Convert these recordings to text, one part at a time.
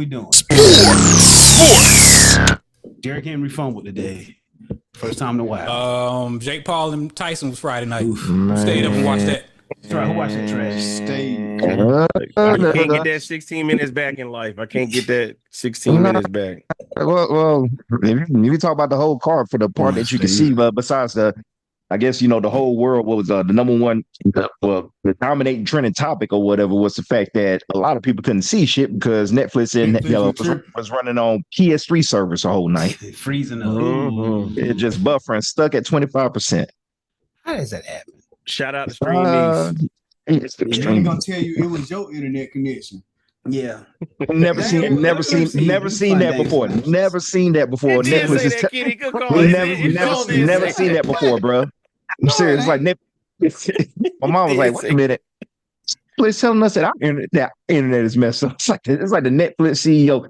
we doing? Sports. Derrick Henry fumbled today. First time in a while. Jake Paul and Tyson was Friday night. Oof. Stayed up and watched that. Sorry, who watched that trash? I can't get that 16 minutes back in life. I can't get that 16 minutes back. Well, if you talk about the whole card for the part that you can see, but besides I guess, the whole world was the number one, the dominating trending topic or whatever was the fact that a lot of people couldn't see shit because Netflix was running on PS3 servers the whole night. Freezing up. Mm-hmm. It just buffering, stuck at 25%. How does that happen? Shout out to Stream East. I'm gonna tell you, it was your internet connection. Yeah, never seen that before. Never seen that before. Netflix is never seen that before, bro. I'm serious. Like my mom was like, "Wait a minute." Netflix telling us that our internet is messed up. It's like the Netflix CEO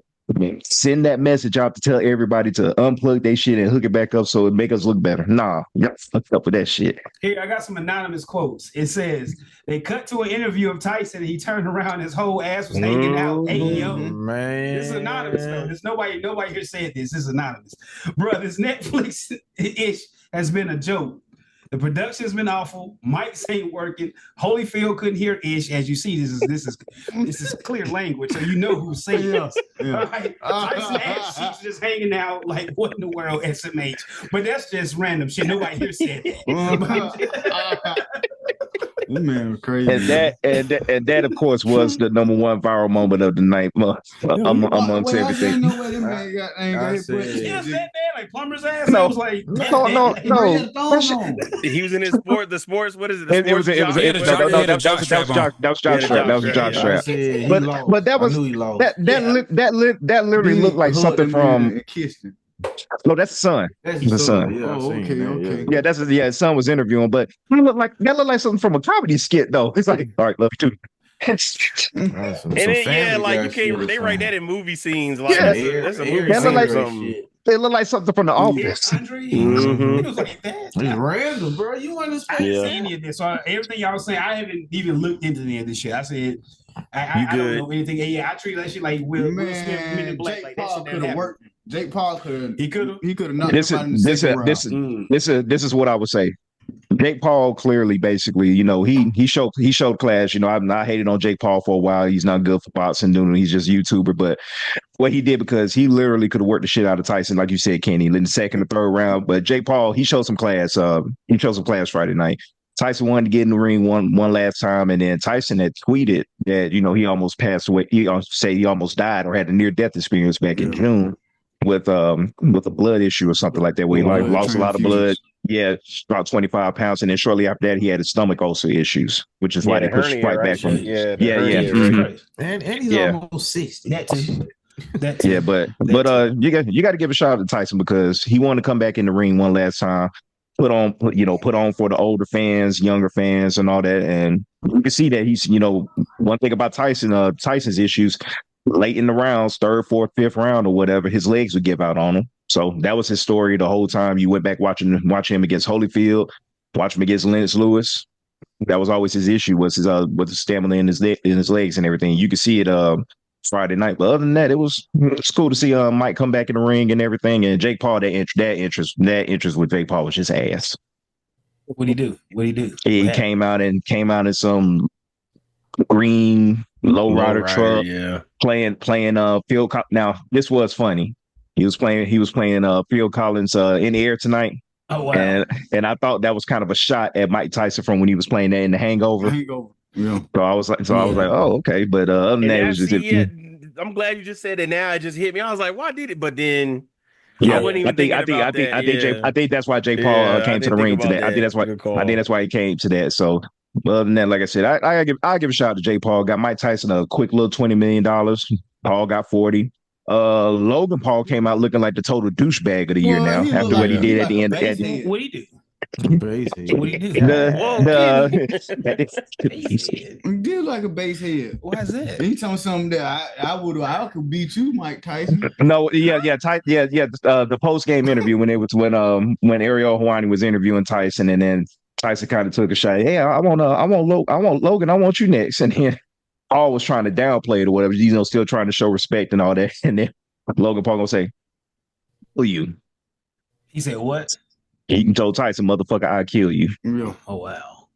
send that message out to tell everybody to unplug their shit and hook it back up so it make us look better. Nah, y'all fucked up with that shit. Here, I got some anonymous quotes. It says, they cut to an interview of Tyson and he turned around, his whole ass was hanging out. Hey, yo. Man. This is anonymous, though. There's nobody here said this. This is anonymous. Bro, this Netflix-ish has been a joke. The production's been awful. Mics ain't working. Holyfield couldn't hear Ish. As you see, this is clear language, so you know who's saying this. Yeah. All right. Tyson ass cheeks just hanging out. Like, what in the world, SMH? But that's just random shit. Nobody here said that. Man, crazy. And that of course was the number one viral moment of the night amongst everything. Like plumber's ass. No, I was like, no. He was in his sport. The sports. What is it? That was Josh Strap. But that literally looked like something from. No, that's the son. That's the son. Yeah, okay. Yeah, his son was interviewing, but that looked like something from a comedy skit, though. It's like, all right, love you too. You can't. They write that in movie scenes. Like that's a movie scene or something. They look like something from The Office. It was like that. It's random, bro. You understand any of this? So everything y'all saying, I haven't even looked into any of this shit. I said, I don't know anything. Yeah, I treat that shit like Will Smith, Men in Black. Like that shit could have worked. Jake Paul could. He could have not. This is what I would say. Jake Paul clearly, basically, he showed class. I hated on Jake Paul for a while. He's not good for boxing, he's just a YouTuber. But what he did, because he literally could have worked the shit out of Tyson, like you said, Kenny, in the second or third round. But Jake Paul, he showed some class. He showed some class Friday night. Tyson wanted to get in the ring one last time, and then Tyson had tweeted that he almost passed away. He almost died or had a near death experience back in June with a blood issue or something like that, where he lost a lot of blood. Yeah, about 25 pounds, and then shortly after that, he had his stomach ulcer issues, which is why they pushed right back from. Yeah. And he's almost 60. That too. But you got to give a shout out to Tyson, because he wanted to come back in the ring one last time, put on for the older fans, younger fans, and all that. And you can see that he's one thing about Tyson's issues. Late in the rounds, third, fourth, fifth round or whatever, his legs would give out on him. So that was his story the whole time. You went back watch him against Holyfield, watch him against Lennox Lewis. That was always his issue, was his stamina in his legs and everything. You could see it Friday night. But other than that, it's cool to see Mike come back in the ring and everything. And Jake Paul, that interest with Jake Paul was just ass. What'd he do? He came out in some green lowrider truck, playing Phil. Now this was funny. He was playing Phil Collins In the Air Tonight. Oh wow! And I thought that was kind of a shot at Mike Tyson from when he was playing that in The Hangover. Yeah. So I was like, oh okay. But other than that, it was just. I'm glad you just said that. Now it just hit me. I was like, why did it? But then. Yeah, I think that's why Jake Paul came to the ring today. I think that's why he came to that. So other than that, like I said, I give a shout out to Jake Paul. Got Mike Tyson a quick little $20 million. Paul got 40. Logan Paul came out looking like the total douchebag of the year now after what he did at the end. What he do? What he do? He did like a base head. Why is that? He told me something that I could beat you, Mike Tyson. No, the post game interview when Ariel Helwani was interviewing Tyson, and then Tyson kind of took a shot. Hey, I want Logan. I want you next, and then Paul was trying to downplay it or whatever, still trying to show respect and all that. And then Logan Paul gonna say, "Who you?" He said what? He told Tyson, "Motherfucker, I kill you." Yeah. Oh wow.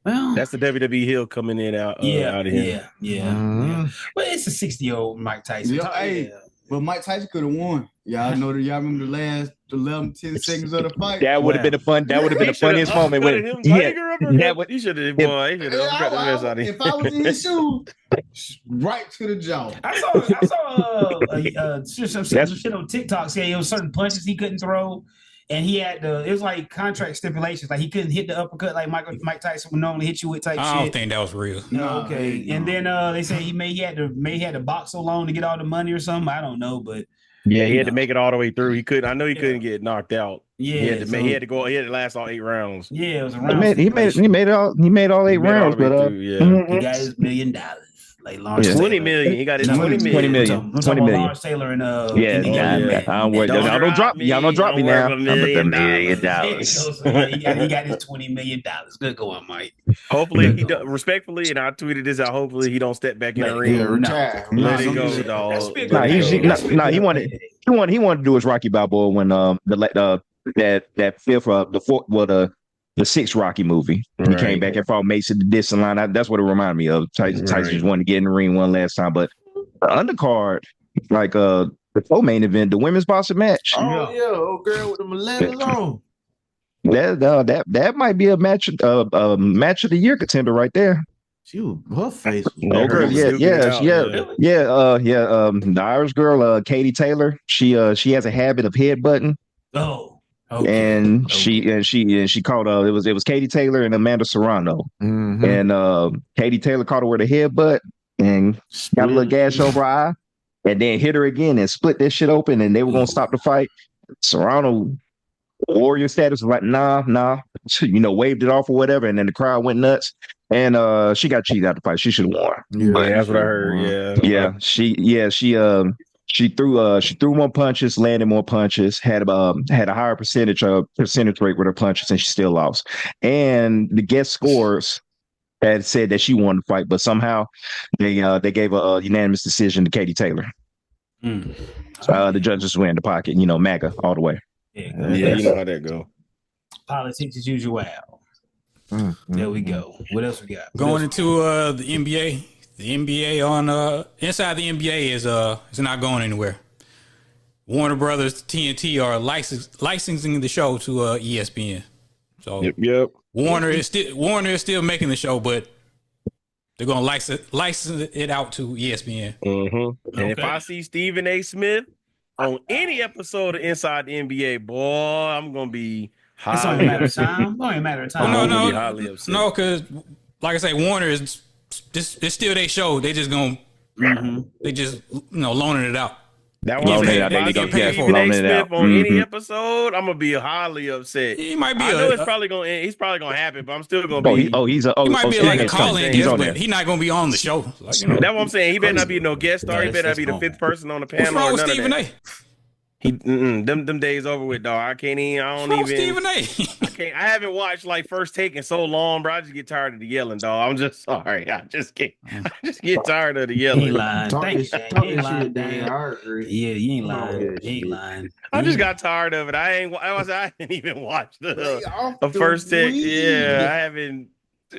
Well, That's the WWE heel coming in out of here. Yeah. Well, it's a 60-year-old Mike Tyson. Yeah, hey. But Mike Tyson could have won. Y'all remember the last 10 seconds of the fight? That would have been the funniest moment when He should have won. He should have cut the mess out of him. If I was in his shoes, right to the jaw. I saw some shit on TikTok saying there was certain punches he couldn't throw, and he had it was like contract stipulations, like he couldn't hit the uppercut like Mike Tyson would normally hit you with type shit. I don't think that was real. No, okay. And then they say he had to box so long to get all the money or something. I don't know, but yeah, he had to make it all the way through. He couldn't. I know he couldn't get knocked out. Yeah, he had to go. He had to last all 8 rounds. Yeah, it was a round. He made all 8 rounds, but yeah, he got his $1 million. Like Lawrence Taylor. 20 million. He got his 20 million. 20 million. Lawrence Taylor and I don't worry. Y'all don't drop me. Y'all don't drop me now. $1 million. He got his $20 million. Good going, Mike. Hopefully he does, respectfully, and I tweeted this out. Hopefully he don't step back in the ring. Retire. Let it go, dog. He wanted to do his Rocky Balboa when that fifth the sixth Rocky movie. He came back and fought Mason the Dixon line. That's what it reminded me of. Tyson just wanted to get in the ring one last time, but the undercard, like the co-main event, the women's boxing match. Oh yeah, old girl with the millennials on. That might be a match of the year contender right there. Her face. The Irish girl, Katie Taylor. She has a habit of headbutting. Oh. Okay. And she called it was Katie Taylor and Amanda Serrano. Mm-hmm. And Katie Taylor caught her with a headbutt and got a little gash over her eye, and then hit her again and split that shit open, and they were gonna stop the fight. Serrano, warrior status, was like nah, waved it off or whatever, and then the crowd went nuts. And she got cheated out the fight. She should have won. Yeah, that's what I heard. She threw more punches, landed more punches, had a higher percentage rate with her punches, and she still lost. And the guest scores had said that she won the fight, but somehow they gave a unanimous decision to Katie Taylor. The judges were in the pocket, MAGA all the way. Yeah, you know how that go. Politics as usual. There we go. What else we got? Going into the NBA. The NBA on inside the NBA is not going anywhere. Warner Brothers, TNT are licensing the show to ESPN. So yep. Warner is still making the show, but they're gonna license it out to ESPN. Mm-hmm. And if I see Stephen A. Smith on any episode of Inside the NBA, boy, I'm gonna be highly It's only a matter of time. Only a matter of time. No, because like I say, Warner is. It's still their show. They just gonna they just loaning it out. That was Smith on any episode. I'm gonna be highly upset. He might be. I know he's probably gonna happen, but I'm still gonna be. He might be like a call-in guest, but he's not gonna be on the show. Like, That's what I'm saying. He better not be no guest star. He better not be the fifth person on the panel. What's wrong with Stephen A? Them days over with, dog. I can't even. Stephen A. I haven't watched like First Take in so long, bro. I just get tired of the yelling, dog. I'm just sorry. I just get tired of the yelling. He ain't lying. Thanks, Yeah, you ain't lying. He ain't lying. I just got tired of it. I didn't even watch the First Take. Yeah, I haven't.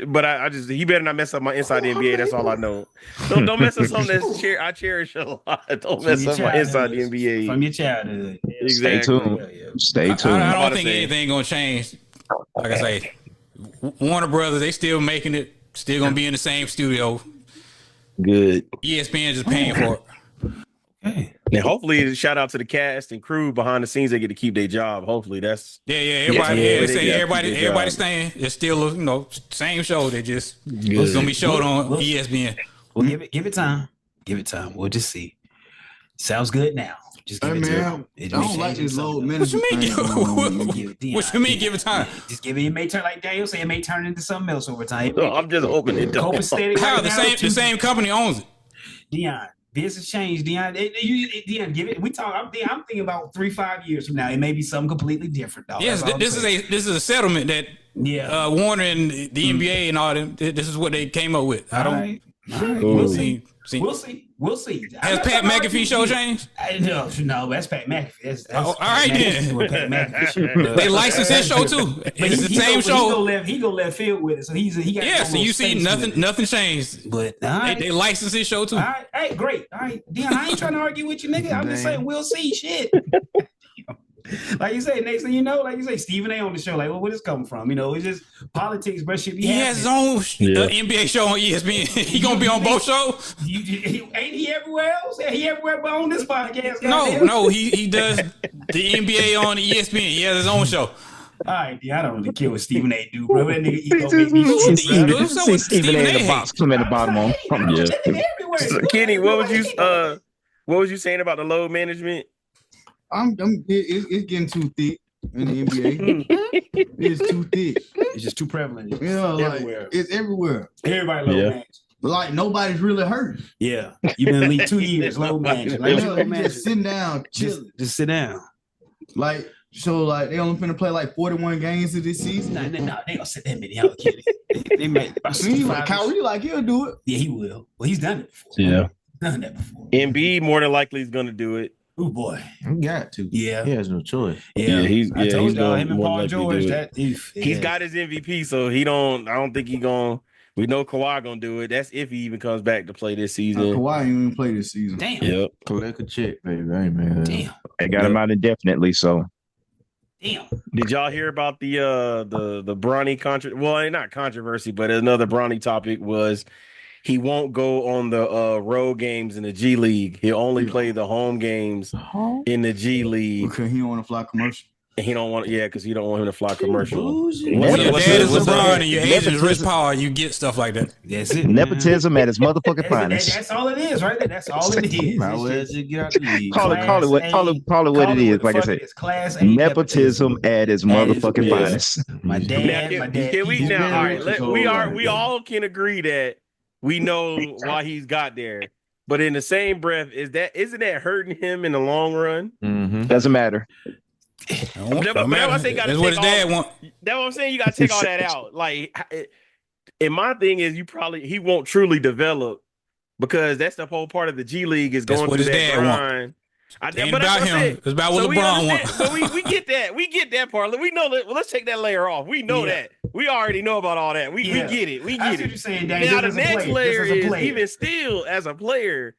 But he better not mess up my Inside the NBA. That's all I know. Don't mess up something I cherish a lot. Don't mess up my Inside the NBA. From your childhood. Exactly. Stay tuned. I don't think anything gonna change. Like I say, Warner Brothers, they still making it. Still gonna be in the same studio. Good. ESPN just paying for it. Okay. And hopefully, shout out to the cast and crew behind the scenes. They get to keep their job. Hopefully, that's everybody staying. It's still same show. They just it's gonna be showed on ESPN. Well, give it time. Give it time. We'll just see. Sounds good now. Just give it time. I don't like this low What you mean? What you mean? Give it time. Just give it. It may turn, like Daniel said, it may turn into something else over time. I'm just hoping it don't. How the same company owns it? Dion. This has changed, Dion. Dion, give it. I'm thinking about 3-5 years from now. It may be something completely different, dog. Yes, this is a settlement that Warner and the NBA and all them. This is what they came up with. I don't. Right, We'll see. We'll see. Has Pat McAfee show changed? No, that's Pat McAfee. That's all right then. Pat McAfee They licensed his show too. It's the same show. He go left field with it, so he got. Yeah, so you see nothing changed. But right. they licensed his show too. All right, hey, great. All right, Dion, I ain't trying to argue with you, nigga. I'm just saying we'll see. Shit. Like you say, next thing you know, like you say, Stephen A on the show. Like, well, where this coming from? You know, it's just politics, but shit. He has his own NBA show on ESPN. He gonna be on both shows. Ain't he everywhere else? Yeah, he everywhere but on this podcast. No, he does the NBA on ESPN. He has his own show. All right, I don't really care what Stephen A do, bro. That nigga, he gonna make me see Stephen A in the box, come at the bottom on. So, Kenny, what was you saying about the load management? It's getting too thick in the NBA. It's too thick. It's just too prevalent. Yeah, like it's everywhere. Everybody load manage. Like nobody's really hurt. Yeah, you've been in the league 2 years. Load manage. Like, just sitting down, chilling. Just sit down. Like so, like they only finna play like 41 games of this season. No, they gonna sit that many. I'm kidding. They might. Kyrie, like he'll do it. Yeah, he will. Well, he's done it before. Yeah, done that before. Embiid more than likely is gonna do it. Oh boy, he got to. Yeah, he has no choice. Yeah, I told y'all, him and Paul George. He's got his MVP, so I don't think he gonna. We know Kawhi gonna do it. That's if he even comes back to play this season. Kawhi ain't even play this season. Damn. Yep. Collect a check, baby. Hey, man. Damn. They got him out indefinitely. So. Damn. Did y'all hear about the Bronny controversy? Well, not controversy, but another Bronny topic was. He won't go on the road games in the G League. He'll only play the home games in the G League. Because he don't want to fly commercial. And he don't want, because he don't want him to fly commercial. When your dad is LeBron and your agent is Rich Paul, you get stuff like that. That's it. Nepotism at its motherfucking finest. That's all it is, right there. That's all it is. Call it what it is. Like I said, it's class A nepotism at its motherfucking finest. My dad. We all can agree that. We know why he's got there, but in the same breath, isn't that hurting him in the long run? Mm-hmm. Doesn't matter. That's what I'm saying. That's what his dad want. That's what I'm saying. You got to take all that out. Like, and my thing is, he won't truly develop because that's the whole part of the G League is going through that grind. It ain't about him. It's about what LeBron wants. So we get that. We get that part. We know that. Well, let's take that layer off. We know that. We already know about all that. We get it. We get it. What you're saying, Dan. Now the next layer is even still as a player.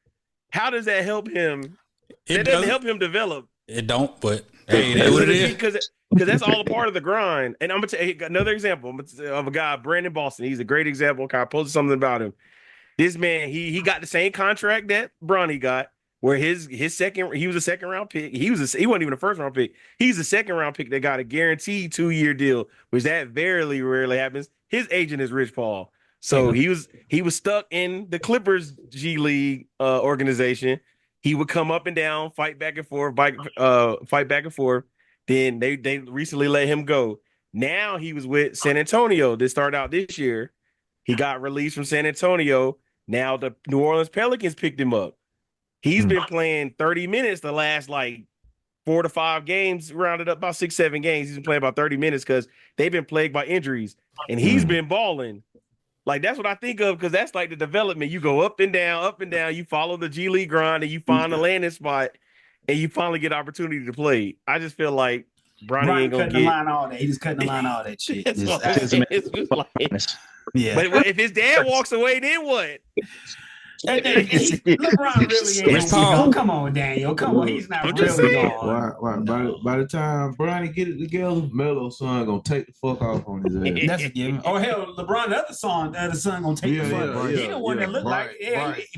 How does that help him? That doesn't help him develop. It don't. But hey, that's what it is. Because that's all a part of the grind. And I'm gonna take another example of a guy, Brandon Boston. He's a great example. I posted something about him. This man, he got the same contract that Bronny got. Where his second, he was a second round pick. He wasn't even a first round pick. He's a second round pick that got a guaranteed 2-year deal, which that very rarely happens. His agent is Rich Paul, so he was stuck in the Clippers G League organization. He would come up and down, fight back and forth, fight back and forth. Then they recently let him go. Now he was with San Antonio. This started out this year. He got released from San Antonio. Now the New Orleans Pelicans picked him up. He's been playing 30 minutes the last like 4 to 5 games, rounded up about 6-7 games. He's been playing about 30 minutes because they've been plagued by injuries, and he's been balling. Like that's what I think of because that's like the development. You go up and down. You follow the G League grind, and you find a landing spot, and you finally get opportunity to play. I just feel like Bronny ain't gonna get the line all that. He's just cutting the line all that shit. Yeah. But if his dad walks away, then what? LeBron really ain't gonna come on, Daniel. Come on, he's not really gone. By the time Bronny get it together, Melo's son gonna take the fuck off on his ass. That's a given. Or hell, LeBron, the other son gonna take the fuck. He the one that look like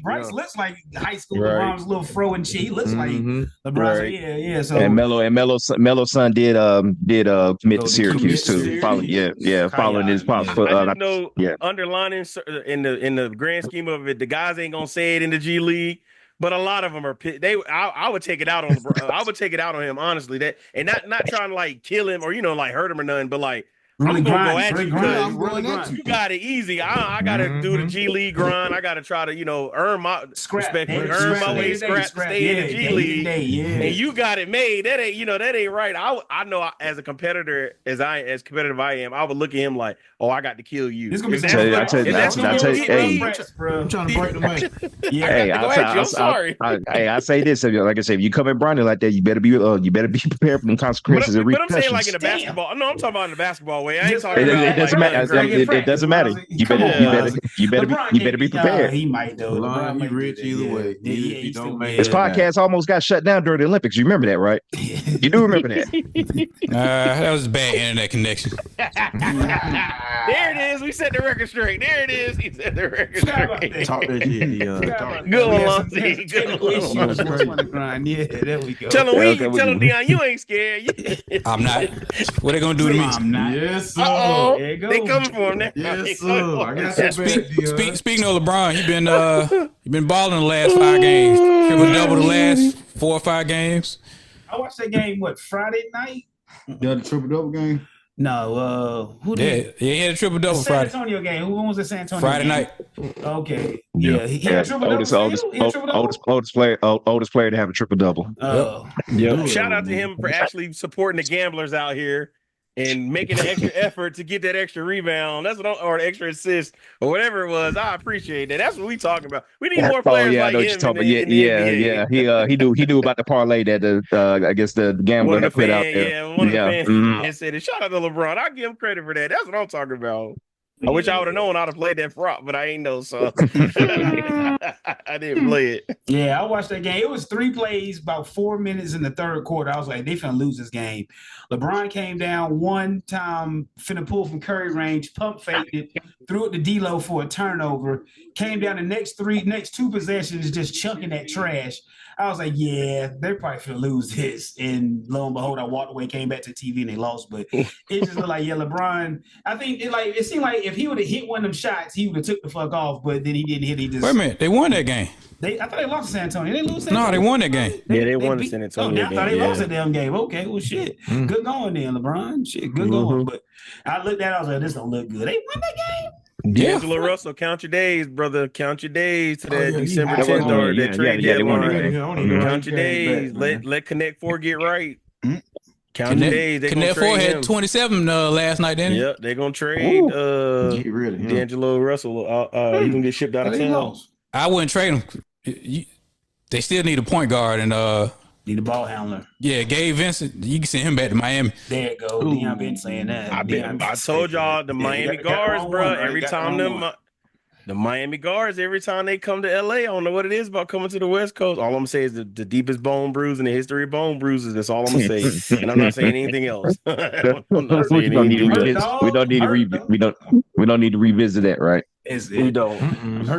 Bryce looks like high school. LeBron's little fro and shit. He looks like LeBron. So and Melo's son did commit to Syracuse too. Following his pops. Underlining in the grand scheme of it, the guys ain't gonna say it in the G League, but a lot of them are. I would take it out on. I would take it out on him honestly. That and not trying to like kill him or like hurt him or nothing, but like Really I'm gonna go grind, at really you grind, because really grind. you got it easy. I gotta do the G League grind. I gotta try to, earn my respect, earn my way, scrap to stay in G League. And you got it made. That ain't right. I know as a competitor, as competitive I am, I would look at him like, oh, I got to kill you. This gonna be I'm trying to break the man. Yeah, I got to go at you. I'm sorry. I say this, like I said, if you come in Brownie like that, you better be prepared for them consequences and repercussions. But I'm saying like in the basketball. No, I'm talking about in the basketball way. I ain't talking about it doesn't matter. It doesn't matter. You better be prepared. He might though. LeBron, he rich either way. He don't make His podcast almost got shut down during the Olympics. You remember that, right? You do remember that? That was a bad internet connection. There it is. We set the record straight. There it is. He set the record straight. Talk that shit. Good one, Lonzy. Good one. Yeah, there we go. Tell him, Dion, you ain't scared. I'm not. What they gonna do to me? I'm not. Yes, sir. They coming for him now. Yes, sir. I got that bad, Speaking of LeBron, he been balling the last 5 games. Triple double the last 4 or 5 games. I watched that game. What, Friday night? Yeah, the triple double game. No, who did? Yeah, he had a triple double Friday. San Antonio game. Who was the San Antonio Friday game? night. Okay. Yeah, he had a triple oldest player to have a triple double. Shout out to him for actually supporting the gamblers out here and making an extra effort to get that extra rebound. That's or extra assist or whatever it was. I appreciate that. That's what we talking about. We need more players like him. Yeah. He knew about the parlay that I guess the gambler put out there. Yeah, one of the fans and said it. Shout out to LeBron. I give him credit for that. That's what I'm talking about. I wish I would have known how to play that prop, but I ain't know, so I didn't play it. Yeah, I watched that game. It was 3 plays, about 4 minutes in the third quarter. I was like, they finna lose this game. LeBron came down one time, finna pull from Curry range, pump faked it, threw it to D-Lo for a turnover, came down the next 2 possessions just chunking that trash. I was like, yeah, they're probably finna lose this. And lo and behold, I walked away, came back to the TV, and they lost. But it just looked like, yeah, LeBron, I think it seemed like if he would have hit one of them shots, he would have took the fuck off. But then he didn't hit. He just wait a minute. They won that game. I thought they lost to San Antonio. They lose San Antonio. No, they won that game. They won the San Antonio game. I thought they lost that damn game. Okay, well, shit. Good going then, LeBron. Shit, good going. But I looked at it, I was like, this don't look good. They won that game? D'Angelo Russell, count your days, brother. Count your days to that December 10th or that trade deadline. Count your days. Let Connect 4 get right. Count your days. Connect 4 had 27 last night, didn't he? Yep, they're gonna trade D'Angelo Russell. He can get shipped out of town. I wouldn't trade him. They still need a point guard and need a ball handler. Yeah, Gabe Vincent. You can send him back to Miami. There it go. Dion been saying that. I told y'all the Miami guards, bro. Every time the Miami guards, every time they come to LA, I don't know what it is about coming to the West Coast. All I'm gonna say is the deepest bone bruise in the history of bone bruises. That's all I'm gonna say, and I'm not saying anything else. We don't need to revisit that, right? We don't.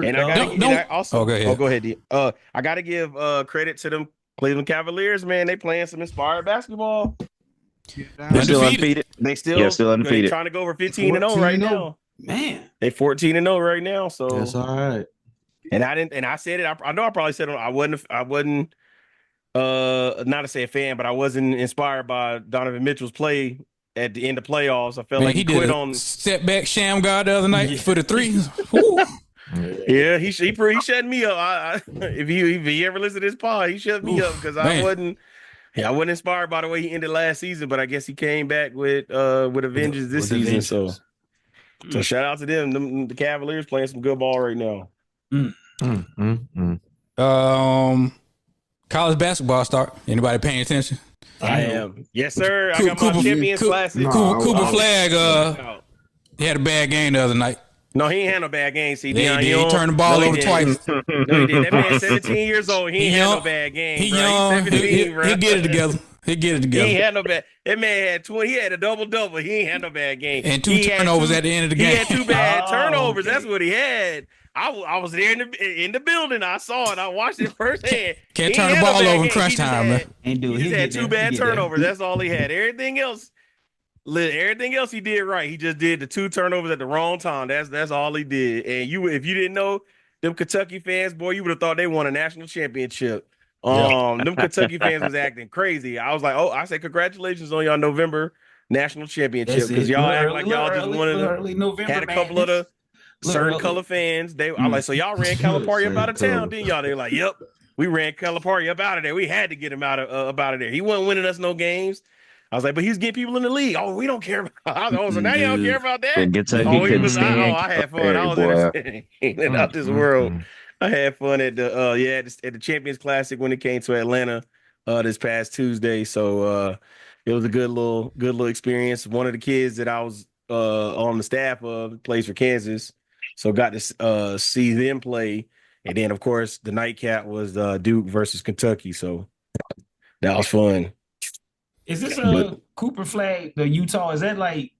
And I also go ahead. I gotta give credit to them Cleveland Cavaliers, man. They playing some inspired basketball. They're still undefeated. Still undefeated. They're trying to go over 15-0 right now. Man, they 14-0 right now. So that's all right. And I said it. I know I probably said it. I wasn't not to say a fan, but I wasn't inspired by Donovan Mitchell's play at the end of playoffs. I felt like he quit on step back sham guard the other night for the 3. Yeah, he shut me up. If he ever listened to this pod, he shut me up because I wasn't inspired by the way he ended last season. But I guess he came back with a vengeance this season. So shout out to them. The Cavaliers playing some good ball right now. College basketball start. Anybody paying attention? I am. Yes, sir. I got my Champions Classic. Cooper Flag. He had a bad game the other night. No, he ain't had no bad game. See, he turned the ball over twice. No, he did. That man 17 years old. He ain't had no bad game. He young. He'll get it together. He ain't had no bad. That man had 20. He had a double. He ain't had no bad game. And 2 turnovers at the end of the game. He had 2 bad turnovers. Okay. That's what he had. I was there in the building. I saw it. I watched it firsthand. Can't turn the ball over in crunch time, man. He just had 2 bad turnovers. That's all he had. Everything else he did right. He just did the 2 turnovers at the wrong time. That's all he did. And if you didn't know them Kentucky fans, boy, you would have thought they won a national championship. Them Kentucky fans was acting crazy. I was like, I said, congratulations on y'all November national championship because y'all act like y'all just wanted to had a couple of the certain color fans. I'm like, so y'all ran Calipari up out of town, didn't y'all? They're like, yep, we ran Calipari up out of there. We had to get him out of there. He wasn't winning us no games. I was like, but he's getting people in the league. Oh, we don't care about. So now you don't care about that. I had fun. I was out this world. I had fun at the Champions Classic when it came to Atlanta this past Tuesday. So it was a good little experience. One of the kids that I was on the staff of plays for Kansas, so got to see them play. And then, of course, the nightcap was Duke versus Kentucky. So that was fun. Is this a Cooper flag, the Utah? Is that like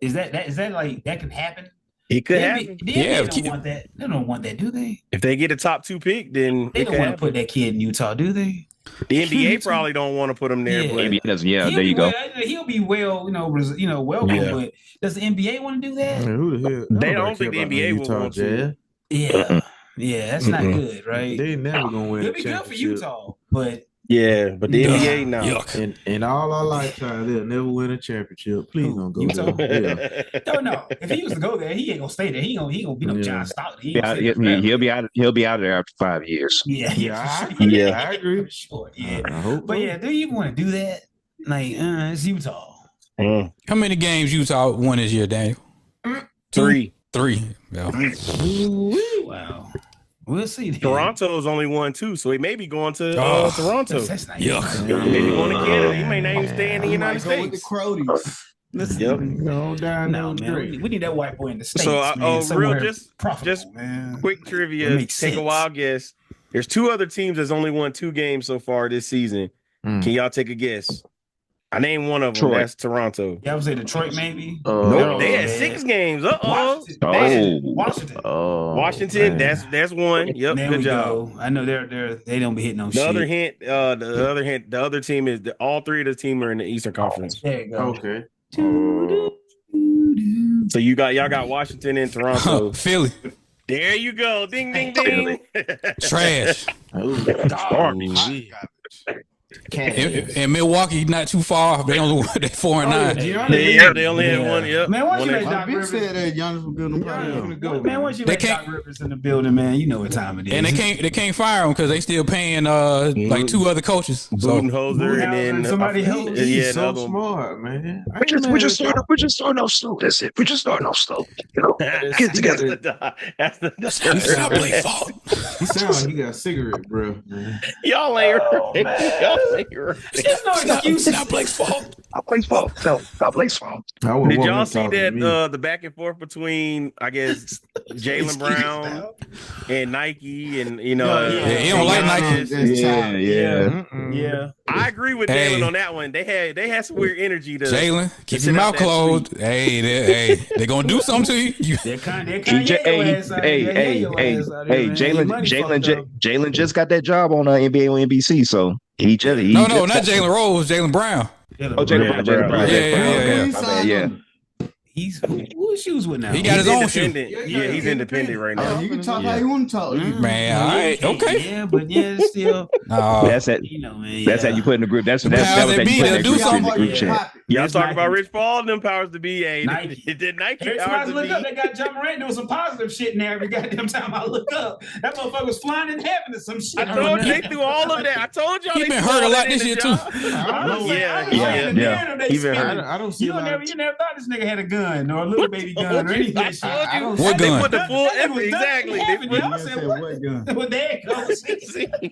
that can happen? It could happen. They don't want that. They don't want that, do they? If they get a top 2 pick, then they don't want to put that kid in Utah, do they? The NBA probably don't want to put him there. Maybe there you go. He'll be welcome. But does the NBA want to do that? They don't think the NBA will want to. Yeah, that's not good, right? They never gonna win. It'll be good for Utah, but. Yeah, but the NBA now. In all our lifetime, they'll never win a championship. Please don't go there. No. If he was to go there, he ain't gonna stay there. He gonna be no John Stockton. He'll be out of there after 5 years. I agree. Sure, yeah. But yeah, do you even want to do that? Like, it's Utah. How many games Utah won this year, Daniel? 3. 3. Yeah. Wow. We'll see. Toronto's only won 2, so he may be going to Toronto. That's not Maybe going to Canada. He may not even stay in the United States. With the Crodies. We need that white boy in the States. So, just quick trivia. Take a wild guess. There's 2 other teams that's only won 2 games so far this season. Can y'all take a guess? I named one of them. That's Toronto. Yeah, I would say Detroit, maybe. Nope, they had 6 games. Washington. That's one. Yep, good job. I know they don't be hitting no shit. The other team is all 3 of the team are in the Eastern Conference. There you go. Okay. So y'all got Washington and Toronto. Philly. There you go. Ding ding ding. Trash. And Milwaukee not too far. They 4-9. They only had one. Yep. Man, once you let Doc Rivers said that Jonas was good, probably go. Man, once you let Doc Rivers in the building, man, you know what time it is. And they can't fire him because they still paying like 2 other coaches. Budenholzer and then somebody else. He's so smart, man. We're just starting off slow. That's it. We're just starting off slow. Get together. That's It's not Blake's fault. He sounds like he got a cigarette, bro. Y'all ain't right. There's no excuse. It's not Blake's fault. Not Blake's fault. No, not Blake's fault. Did y'all see that the back and forth between I guess Jaylen Brown and Nike and he don't like Nike. Yeah. I agree with Jaylen on that one. They had some weird energy to Jaylen. Keep your mouth closed. Hey, they're gonna do something to you. Jaylen just got that job on NBA on NBC, so he not Jalen Rose, Jaylen Brown. Jaylen Brown. Yeah. He's whose shoes with now? He got his own shoe. Yeah, he's independent right now. You can talk how you want to talk. Man, all right, okay. Yeah, but still. That's it. That's how you put in the group. That's what you put in the group chat. Y'all talk about Rich Paul and them powers to be. Nike. Did Nike Every time powers I look to up, be? they got John Morant doing some positive shit in there every goddamn time I look up. That motherfucker was flying in heaven to some shit. I told you they threw all of that. I told y'all he been hurt a lot this year too. Yeah. He been hurt. I don't see you never thought this nigga had a gun or a little baby gun or anything. I told you. What gun? They put the full effort. Exactly. I said, what gun? Well, there it goes.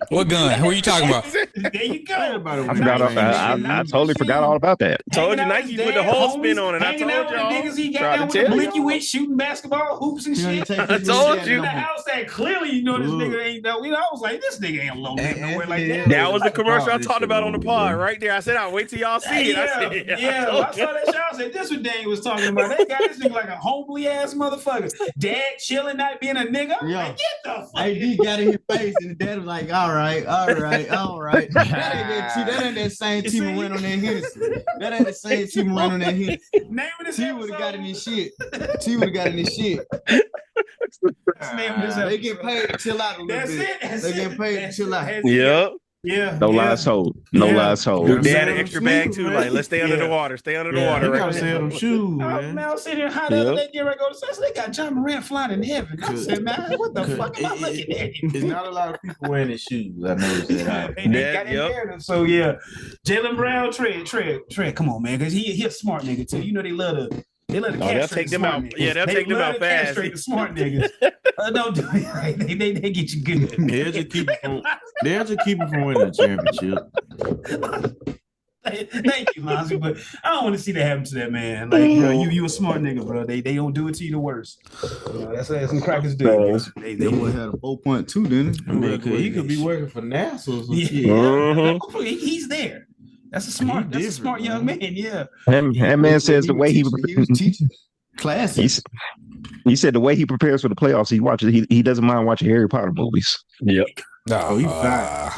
What gun? Who are you talking about? There you go. I totally forgot all about that. Told you Nike put the whole spin on it. I told y'all. Niggas he got down with the blicky with shooting basketball hoops and shit. I told you. In the house that clearly you know this nigga ain't no. I was like, this nigga ain't alone nowhere like that. That was the commercial I talked about on the pod right there. I said, I'll wait till y'all see it. I saw that shit. I said, this what Dane was talking about. They got this nigga like a homely ass motherfucker. Dad chilling, not being a nigga. I'm like, get the fuck. AD got in his face and the dad was like, all right. That ain't that same team who went on that hit. That ain't the same team who went on that hit. Name of this T would have got in this shit. They get paid to chill out a little bit. That's they get paid to chill out. Yep. Yeah. No lies told. No lies told. They had an Sell extra them bag shoes, too. man. Like, let's stay under the water. Stay under the water, You right? gotta sell them shoes, Man, man. I was sitting here hot the other day, get ready to go to church. They got John Morant flying in heaven. I said, man, what the fuck am I looking at? It's not a lot of people wearing their shoes. I noticed that. They got in there. So yeah, Jaylen Brown, Trey, come on, man, because he a smart nigga too. You know they love to they'll take them out. Niggas. Yeah, they'll take them out fast. Castrate the smart niggas. Don't do it. They get you good. They'll just keep it from winning the championship. Thank you, Lonzy, but I don't want to see that happen to that man. Like, bro, you a smart nigga, bro. They don't do it to you the worst. You know, that's some crackers do. They boy had a 4.2, didn't he? I mean, he could be working for NASA or some shit. He's there. That's a smart young man. Yeah. That man says the way he was teaching classes. He said the way he prepares for the playoffs, he doesn't mind watching Harry Potter movies. Yep. Oh, he's fine.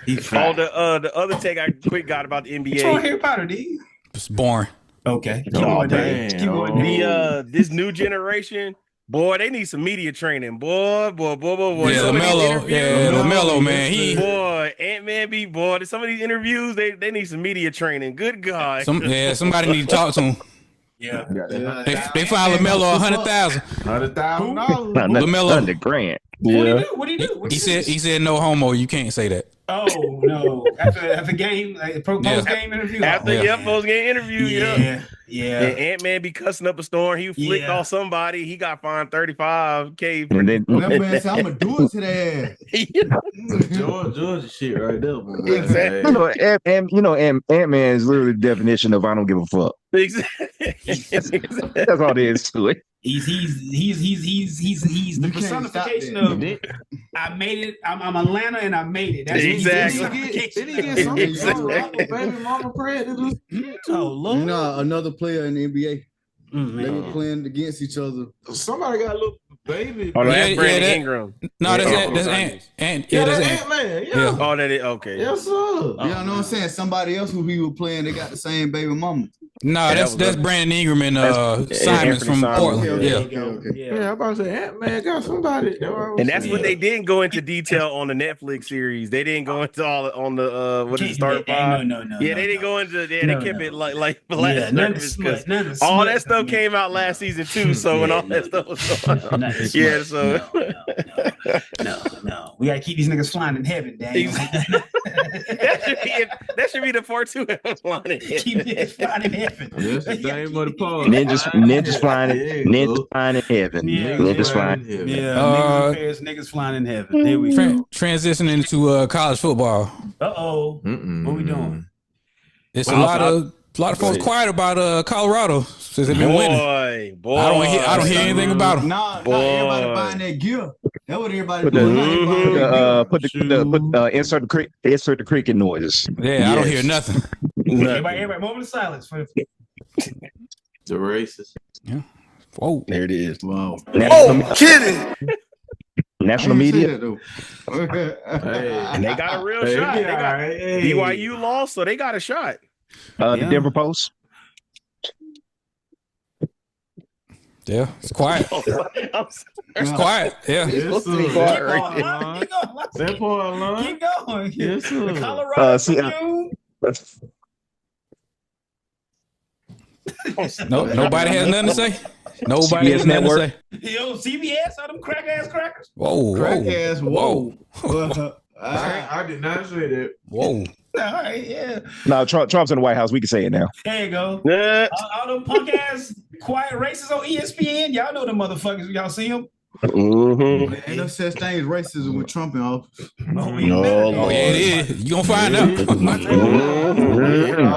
He's fine. The other take I quick got about the NBA. What's wrong with Harry Potter, D? It's boring. Okay. Keep Oh, going, man. Keep going. This new generation, boy, they need some media training. Boy. Yeah, LaMelo, man. Boy, Ant-Man some of these interviews, they need some media training. Good God. Somebody need to talk to him. Yeah. They fined LaMelo $100,000. $100,000. LaMelo $100,000. Yeah. What do he do? He said no homo. You can't say that. Oh no! After game, post game interview. Post game interview. Yeah. And Ant-Man be cussing up a storm. He flicked off somebody. He got fined $35K. And then That man said, I'm gonna do it to their ass. Georgia shit right there, man. Ant-Man is literally the definition of I don't give a fuck. That's all there is to it. He's the personification of I made it. I'm Atlanta and I made it. That's exactly. Did he get something wrong with baby mama prayer? Oh, Lord. You know, another player in the NBA. Mm, They were playing against each other. Somebody got a little baby. Oh, that's Brandon Ingram. No, that's Ant. Yeah, that's Ant-Man. Yeah. Oh, that is okay. Yes, sir. You know what I'm saying? Somebody else who he was playing, they got the same baby mama. No, that's Brandon Ingram and Simons from Portland. Okay. Yeah, I'm about to say Ant-Man got somebody. And that's what they didn't go into detail on the Netflix series. They didn't go into all on the what is it, Start Five? No. Yeah, they didn't go into. Yeah, they kept it like last service because none of all that stuff came out last season too. So when all that stuff was going on, yeah. So no, we gotta keep these niggas flying in heaven, Daniel. that should be the part 2 flying in heaven. Keep niggas flying in heaven. That's the name of the pod. Ninjas flying in heaven. Yeah. Ninjas flying in heaven. Yeah, niggas flying in heaven. There we go. Transitioning into college football. What we doing? It's a lot of folks quiet about Colorado since they've been winning. Boy, I don't hear anything about them. Nah, everybody buying that gear. That's what everybody Put doing. insert the cricket noises. Yeah, I don't hear nothing. Everybody, moment of silence for The racist. Yeah. Whoa. There it is. Wow. National media. And they got a real shot. They got BYU lost, so they got a shot. The Denver Post. Yeah, it's quiet. It's quight. Yeah. Yes, sir. keep going. Yes, sir. The Colorado Nobody has nothing to say. Nobody has nothing to say. Yo, CBS, all them crack ass crackers. Whoa. I did not say that. Whoa. All right, yeah. No, Trump's in the White House. We can say it now. There you go. Yeah. All them punk ass quiet races on ESPN. Y'all know them motherfuckers. Y'all see them? Ain't no such thing as racism with Trump in office. Oh, yeah, it is. You gonna find out.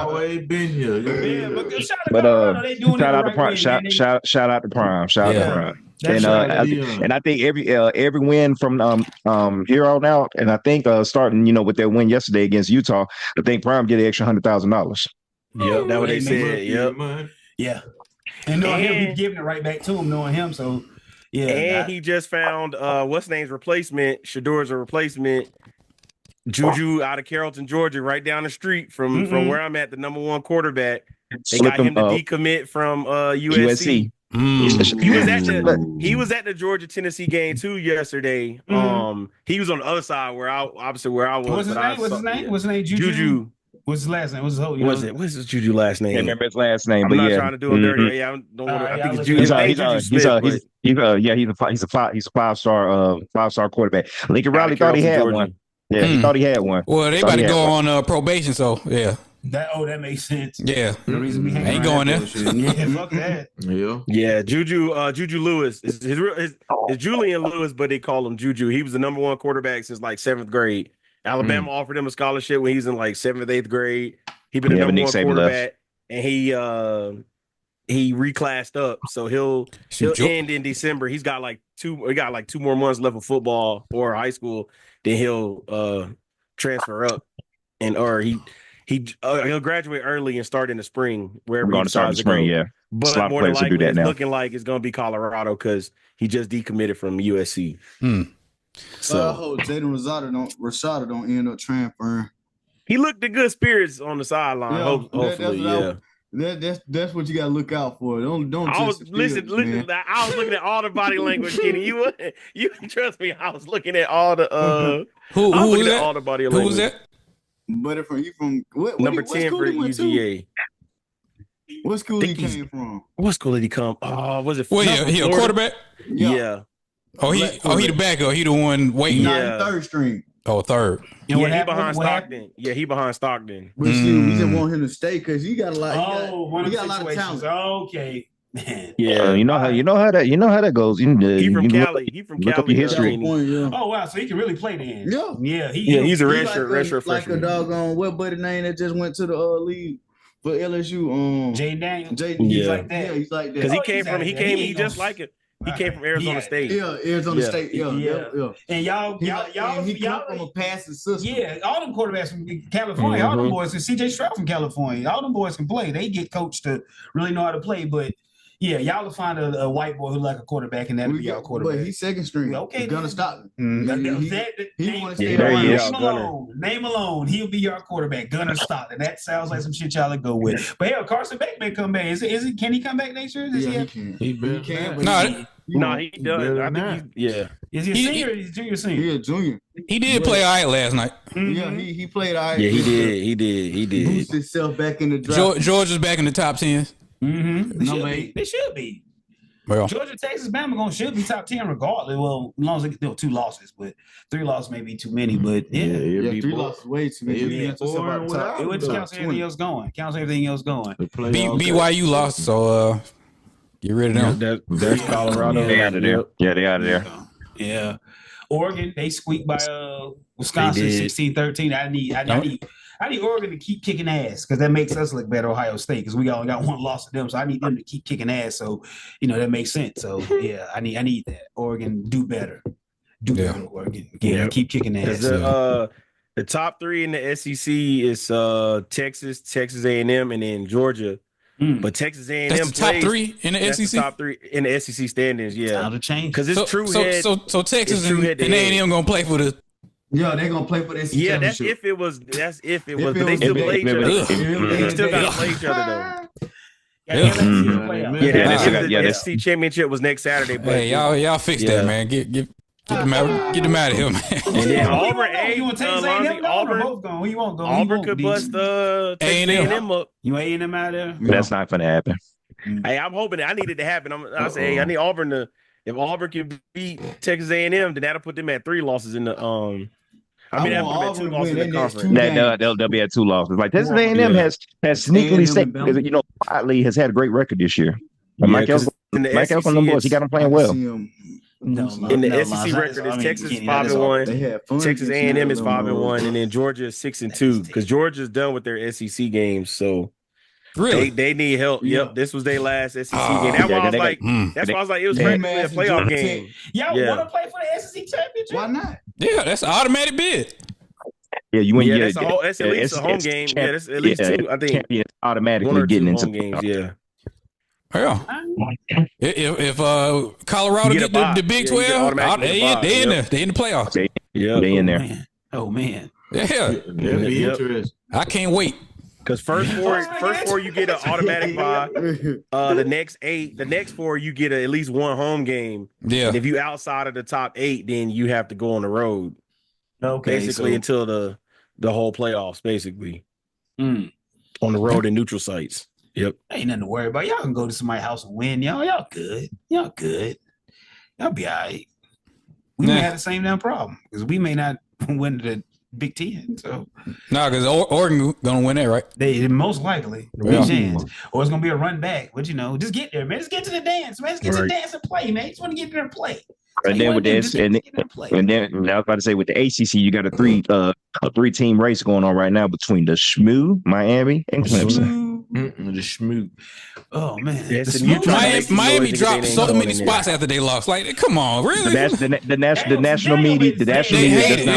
Always been here. Yeah, but shout out to Prime. Shout out to Prime. And I think every win from here on out, and I think starting with their win yesterday against Utah, I think Prime get an extra $100,000. Yep, that's what they said. Yep. Yeah. And knowing him, he's giving it right back to him, knowing him. So yeah. And he just found what's name's replacement, Shador's a replacement. Juju out of Carrollton, Georgia, right down the street from where I'm at, the number 1 quarterback. They got him to decommit from USC. He was at the Georgia Tennessee game too yesterday. He was on the other side where I was. What's his name? What's his name? Juju. What's his last name? What's his Juju last name? Can't remember his last name, I'm but not trying to do him dirty. Yeah, I think it's Juju. He's a five-star quarterback. Lincoln Riley thought he had one. Yeah, he thought he had one. Well, they about to go on probation, so yeah. That makes sense. Yeah, the reason we ain't going there. Yeah, fuck that. Yeah. Juju Lewis is Julian Lewis, but they call him Juju. He was the number one quarterback since like 7th grade. Alabama offered him a scholarship when he was in like 7th, 8th grade. He been the number one quarterback, and he reclassed up, so he'll end in December. He's got like 2 more months left of football or high school. Then he'll transfer up, he'll graduate early and start in the spring. Wherever we're going to start in the spring, yeah. But more than likely, it's looking like it's going to be Colorado because he just decommitted from USC. So I hope Jaden Rashada don't end up transferring. He looked in good spirits on the sideline. Hopefully, that's what you got to look out for. Don't. I was listen. I was looking at all the body language, Kenny. You trust me. I was looking at all the who was that? All the body language. Who was that? But from what number 10 for UGA. What school he came from? What school did he come? Oh, was it? Well, he a quarterback. Yeah. Oh, he the backup. He the one waiting. Yeah, third string. Oh, third. Yeah, he behind Stockton. Yeah, he behind Stockton. But we just want him to stay because he got a lot. He got a lot of talent. Okay. Man. Yeah, you know how that goes. He from Cali. He from Cali. Look up your history. Oh wow, so he can really play then. Yeah. He's a redshirt like freshman. a doggone what buddy name that just went to the league for LSU. Jaden Daniels. He's like that. Yeah, he's like that. Because he just like it. He came from Arizona State. Yeah, Arizona State. Yeah. And y'all come from a passing system. Yeah, all them quarterbacks from California, all them boys, and CJ Stroud from California, all them boys can play. They get coached to really know how to play. But yeah, y'all will find a white boy who like a quarterback, and that'll be y'all quarterback. But he's second string. Okay, gonna stop. He want to stay around. Name alone, he'll be your quarterback. Gunner Stockton. That sounds like some shit y'all would go with. But hell, Carson Beck may come back. Is it? Can he come back next year? He can. He can. No, he does. I think Is he a senior or is he junior senior? He a junior. He did play all right last night. Yeah, he played all right. Yeah, he did. Boosted himself back in the draft. Georgia's back in the top 10. They should be. Well, Georgia, Texas, Bama should be top 10 regardless. Well, as long as there were 2 losses, but 3 losses may be too many. But 3 losses way too many. It would count everything else going. BYU lost, so get rid of them. There's Colorado. They out of there. Yeah, they out of there. Yeah. Oregon, they squeaked by Wisconsin 16-13. I need Oregon to keep kicking ass because that makes us look better. Ohio State because we only got 1 loss to them, so I need them to keep kicking ass. So that makes sense. So yeah, I need that. Oregon do better. Better, Oregon. Yeah, keep kicking ass. The top 3 in the SEC is Texas A&M, and then Georgia. But Texas A&M that's the top 3 in the SEC. The top 3 in the SEC standings. Yeah, time to change because it's true. So Texas and A&M gonna play for the. Yeah, they're gonna play for this. Yeah, that's if it was. But they still play each other. They still gotta play each other though. The SEC championship was next Saturday. But hey, y'all fix that, man. Get them out of here, man. And then Auburn, Auburn could bust A&M up. You A&M out there? That's not gonna happen. Hey, I'm hoping I need it to happen. I say I need Auburn to. If Auburn can beat Texas A&M, then that'll put them at 3 losses in the that'll put them at 2 losses in the conference. They'll be at 2 losses. Like Texas A&M has sneakily stayed because Wiley has had a great record this year. Mike Elson on the boys, he got them playing well. In the SEC record is Texas 5-1, Texas A&M is 5-1, and then Georgia is 6-2 because Georgia's done with their SEC games. So really, they need help. Yeah. Yep, this was their last SEC game. That's why I was like, it was practically a playoff game. Y'all want to play for the SEC championship? Why not? Yeah, that's an automatic bid. Yeah, you win. That's at least a home game. Yeah, that's at least 2. I think automatically getting into games. Yeah. Yeah. If Colorado get the Big 12, they in there. They in the playoffs. Yeah, they in there. Man. Oh man. Yeah. That'd be interesting. I can't wait. Because first four you get an automatic bye. The next four you get at least one home game. Yeah. And if you outside of the top 8, then you have to go on the road. Okay, basically until the whole playoffs, basically. On the road in neutral sites. Yep. Ain't nothing to worry about. Y'all can go to somebody's house and win. Y'all good. Y'all good. Y'all be all right. We may have the same damn problem because we may not win the Big Ten. So because Oregon gonna win it, right? They most likely chance, or it's gonna be a run back. But just get there, man. Just get to the dance, man. Just get to the dance and play, man. Just want to get there and play. And then with this, and then I was about to say with the ACC, you got a 3-team race going on right now between the SHMU, Miami, and Clemson. The SHMU. Oh man, Miami dropped so many spots after they lost. Like, come on, really? The national media does not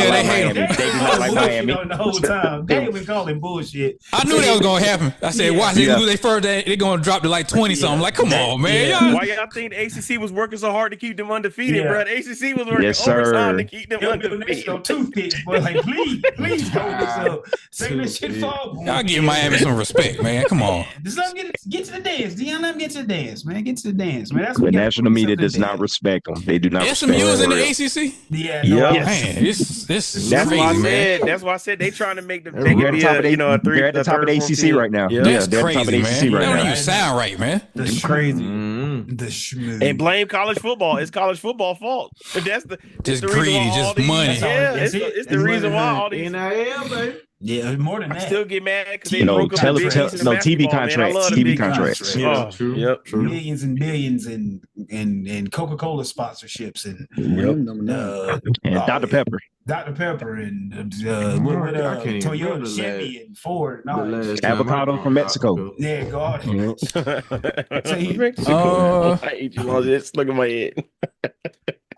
like Miami. They do not like Miami. The whole time they been calling bullshit. I knew that was gonna happen. I said, watch they lose their first day. They're gonna drop to like 20 something. Like, come on, man. Why y'all think the ACC was working so hard to keep them undefeated, bro? The ACC was working overtime to keep them undefeated. Toothpicks, boy. Like, please hold this up. Say this shit fall. Y'all give Miami some respect, man. Come on. Just let them get to the dance. Dion, let them get to the dance, man. Get to the dance, man. That's the national media does not respect them. They do not. SMU is in the ACC. Yeah, man. This is that's crazy, why I man. said. That's why I said they trying to make the they could be a three. They're at the top of the ACC right now. Yeah, that's they're crazy, at the top of the ACC man. right That don't now. even sound right, man. That's crazy. The SHMU. And blame college football. It's college football fault. That's the just greedy, just money. Yeah, it's the reason why all these NIL, baby. Yeah, more than that. I still get mad because they broke up the Big East and TV basketball, contracts. man. I love the TV Big contracts. Yeah, true. Yep. True. Millions and billions and Coca-Cola sponsorships and Dr. Pepper. Dr. Pepper and Toyota, Chevy and Ford and all that. Avocado from Mexico. Yeah, God. I hate you all this. Look at my head.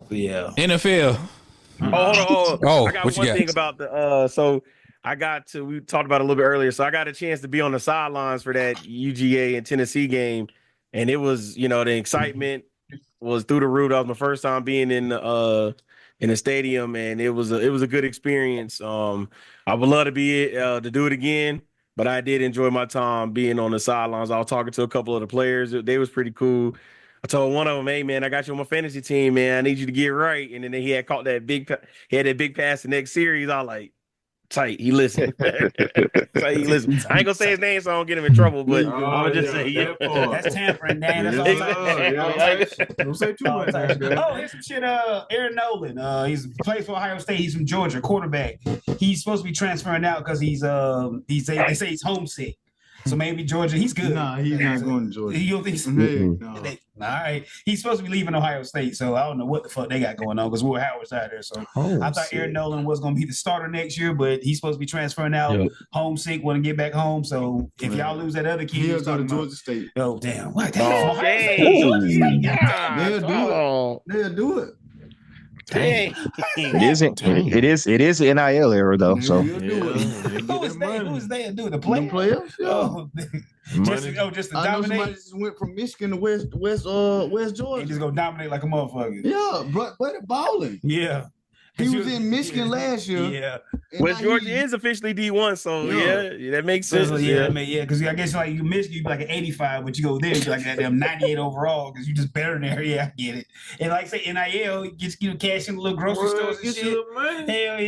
Yeah. NFL. Hold on. I got what you one got? thing about the we talked about it a little bit earlier. So I got a chance to be on the sidelines for that UGA and Tennessee game. And it was, the excitement was through the roof. That was my first time being in the stadium, and it was a good experience. I would love to to do it again, but I did enjoy my time being on the sidelines. I was talking to a couple of the players. They was pretty cool. I told one of them, "Hey man, I got you on my fantasy team, man. I need you to get right." And then he had caught that big pass the next series. I was like, tight. He listened. I ain't gonna say his name so I don't get him in trouble, but I'm just say, that's tampering, Dan. That's Don't say too much. Here's some shit. Aaron Nolan. He plays for Ohio State. He's from Georgia, quarterback. He's supposed to be transferring out because they say he's homesick. So maybe Georgia, he's good. Nah, he's not going to Georgia. You don't think so? No. All right. He's supposed to be leaving Ohio State, so I don't know what the fuck they got going on because Will Howard's out there. So I thought Aaron Nolan was going to be the starter next year, but he's supposed to be transferring out, homesick, want to get back home. So if y'all lose that other kid, he'll go to Georgia State. Oh, damn. What? They'll do it. Dang. It is NIL era though. So who's they? Do the players? Yeah. Just to I know somebody dominate. just went from Michigan to West Georgia. He just gonna dominate like a motherfucker. Yeah, but balling. Yeah. He was in Michigan last year. Yeah. West Georgia is officially D1, so yeah, that makes sense. Because I guess like you Michigan, you be like an 85, but you go there, you be like that damn 98 overall because you just better than there. Yeah, I get it. And like I say, NIL gets cash in little grocery stores and shit. Hell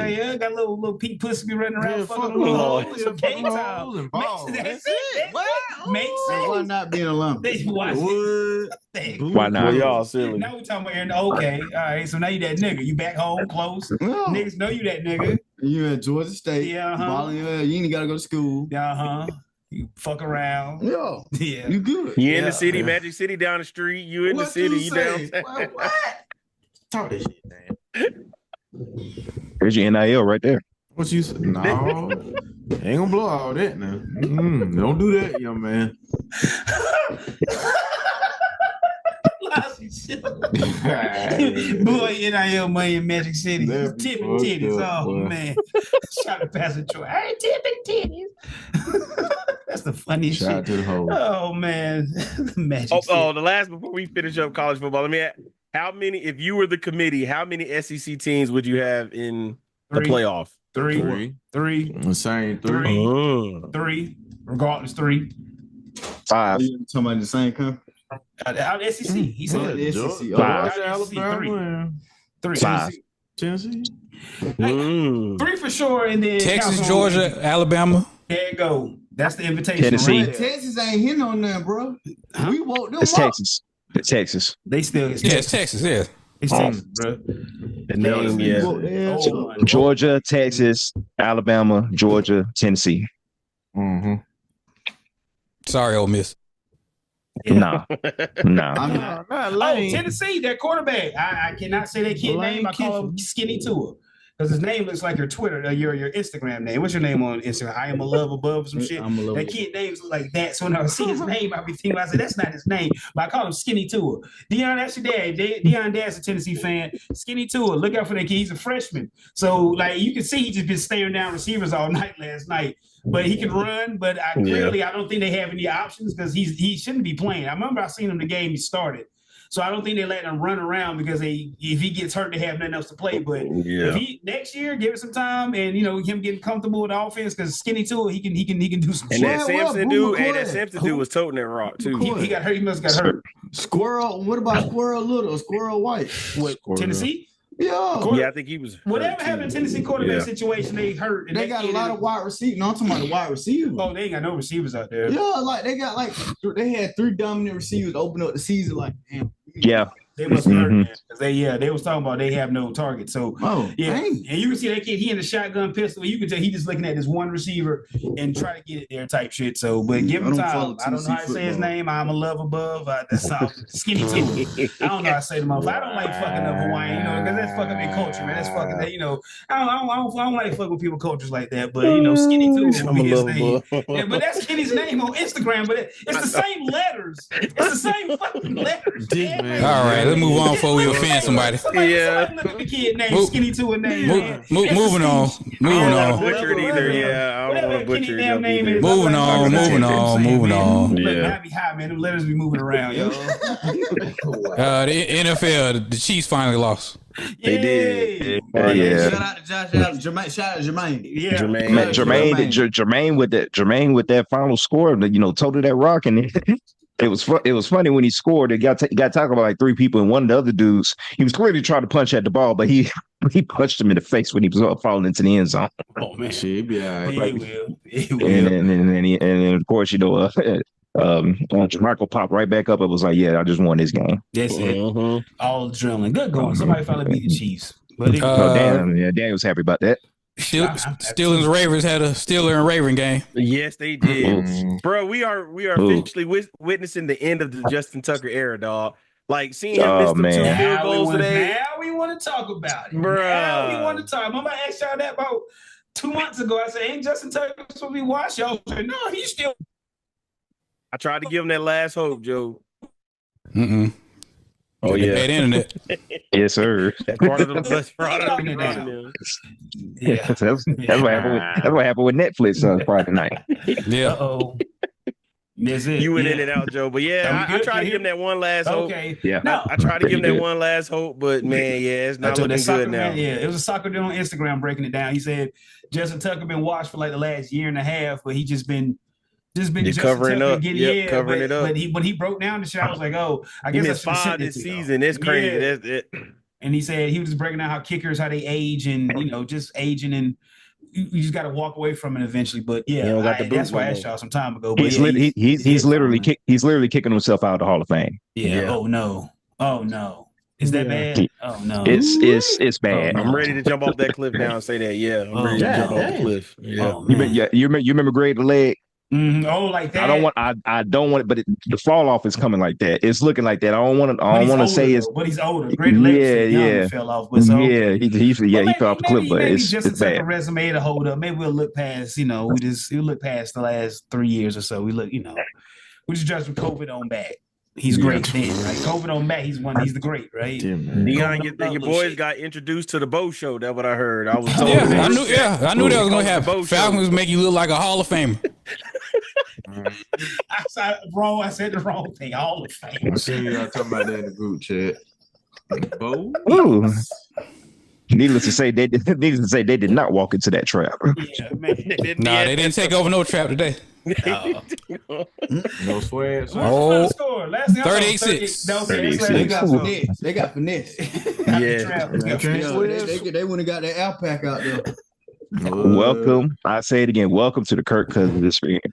yeah. Got a little pink pussy be running around fucking little hoes and game time. That's it. Makes sense. Why not being alum? why Well, not? y'all silly. Now we talking about Aaron. Okay, all right. So now you that nigga. You back home close. Niggas know you that nigga. You at Georgia State. Yeah, balling, you ain't gotta go to school. You fuck around. Yeah. You good. You in the city, Magic City down the street. You in the city, you downtown. What? Talk this shit, man. There's your NIL right there. What you say? No, ain't gonna blow all that now. Don't do that, young man. Boy, NIL money in Magic City. Tipping titties. Man. Shout out to Pastor Troy. Hey, tipping titties. That's the funniest Shout shit. out to the whole. Oh, man. Magic City. The last, before we finish up college football, let me ask, how many, if you were the committee, how many SEC teams would you have in the playoff? Three. The same three. Three. Regardless, 3. 5. You talking about the same company? Out of SEC. He said The Georgia, SEC. Five. Alabama, 3. 5. Tennessee. 3 for sure, and then Texas, Georgia, Alabama. There you go. That's the invitation. Tennessee. Right? Texas ain't hitting on them, bro. We woke them It's up. Texas. It's Texas. They still Yeah, it's Texas. Yeah. It's Texas, bro. The name, yeah. Oh, Georgia, Texas, Alabama, Georgia, Tennessee. Mm-hmm. Sorry, Ole Miss. Nah. Tennessee, their quarterback. I cannot say that kid name. I call him Skinny Tua. Because his name looks like your Twitter, your Instagram name. What's your name on Instagram? I am a love above some shit. That kid names look like that. So when I see his name, I be thinking, I said, that's not his name. But I call him Skinny Tua. Deion, that's your dad. Deion Dad's a Tennessee fan. Skinny Tua, look out for that kid. He's a freshman. So like you can see he just been staring down receivers all night last night. But he can run, but clearly I don't think they have any options because he shouldn't be playing. I remember I seen him the game he started. So I don't think they let him run around because if he gets hurt, they have nothing else to play. But if he next year, give it some time and him getting comfortable with the offense because Skinny Tua, he can do some shit. And that Samson dude was toting that rock too. He got hurt. He must have got hurt. Squirrel. What about Squirrel Little? Squirrel White? What? Tennessee? Yeah, I think he was. Whatever happened in Tennessee quarterback situation, they hurt. And they got a lot of wide receivers. No, I'm talking about the wide receivers. Oh, they ain't got no receivers out there. Yeah, like they had 3 dominant receivers open up the season. Like, damn. Yeah. They must have heard that because they was talking about they have no target. So dang. And you can see that kid, he in the shotgun pistol. You can tell he just looking at this one receiver and try to get it there type shit. So, but give him time. I don't know how to say his name. I'm a love above. That's all. Skinny Tua. I don't know how to say the motherfucker. I don't like fucking up Hawaiian, because that's fucking their culture, man. That's fucking that, I don't like fucking with people cultures like that. But Skinny Tua will be his name. Yeah, but that's Skinny's name on Instagram. But it's the same letters. It's the same fucking letters. All right. Let's move on before we offend somebody. Somebody look at the kid name, Skinny Tua name. Moving on. I don't want to butcher it either. Yeah, I don't want to butcher it. Moving on. Yeah. Be high, man. Them letters be moving around, yo. The NFL, the Chiefs finally lost. They did. Yeah. Shout out to Josh Allen. Shout out to Jermaine. Yeah. Jermaine with that final score, toted that rock, and it was funny when he scored. It got tackled by like 3 people, and one of the other dudes, he was clearly trying to punch at the ball, but he punched him in the face when he was falling into the end zone. Oh man, he will. And then of course Michael popped right back up. It was like, yeah, I just won this game. That's it. All adrenaline. Good going. Somebody finally beat the Chiefs. But Dan was happy about that. Steelers Ravens had a Steeler and Raven game. Yes, they did, bro. We are officially witnessing the end of the Justin Tucker era, dog. Like seeing him miss the 2 field goals today. Now we want to talk about it, bro. Now we want to talk. Remember, I asked y'all that about 2 months ago. I said, "Ain't Justin Tucker supposed to be washed?" Y'all said, "No, he's still." I tried to give him that last hope, Joe. Oh yeah, bad internet. Yes, sir. That's part of the Yeah, that's what happened. That's what happened with Netflix Friday night. Yeah. That's it. You went in and out, Joe. But yeah, I tried to give him that one last hope. Okay. Yeah. No, I tried to give him that one last hope, but man, it's not looking good now. It was a soccer dude on Instagram breaking it down. He said Justin Tucker been washed for like the last year and a half, but he just been covering up, covering it up. But when he broke down the shit, I was like, oh, I guess he missed 5 this season. That's crazy. Yeah. That's it. And he said he was just breaking down how kickers, how they age, and just aging, and you just got to walk away from it eventually. But that's why I asked y'all some time ago. But he's literally kicking himself out of the Hall of Fame. Yeah. Oh no. Is that bad? Oh no. It's bad. I'm ready to jump off that cliff now and say that. Yeah, I'm ready to jump off the cliff. Yeah. You remember Greg the Leg? Mm-hmm. Oh, like that. I don't want it, but the fall off is coming like that. It's looking like that. I don't want to say it's. But he's older. Great leg fell off. But he fell off the cliff. But it's bad. A resume to hold up. Maybe we'll look past. We'll look past the last 3 years or so. We look. We just judge with COVID on back. He's great then, right? COVID on back. He's the great, right? Your boys got introduced to the Bo Show. That's what I heard. I was told. I knew that was gonna happen. Falcons make you look like a Hall of Famer. I said the wrong thing. Hall of Fame. I seen y'all talking about that in the group chat. Bo? Ooh. Needless to say, they did not walk into that trap. Yeah, man. They didn't take over no trap today. No swag. Oh, Score. Last 38-6. 36. They got finesse. Yeah. They wouldn't have got that alpaca out there. Welcome. I say it again. Welcome to the Kirk Cousins experience.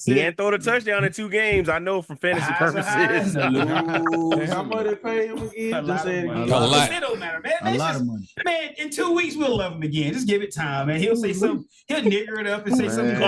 He ain't throw the touchdown in 2 games. I know from fantasy purposes. How much they pay him again? Just say it again. A lot. It don't matter, man. A lot of money. Man, in 2 weeks we'll love him again. Just give it time, man. He'll say something. He'll nigger it up and say something.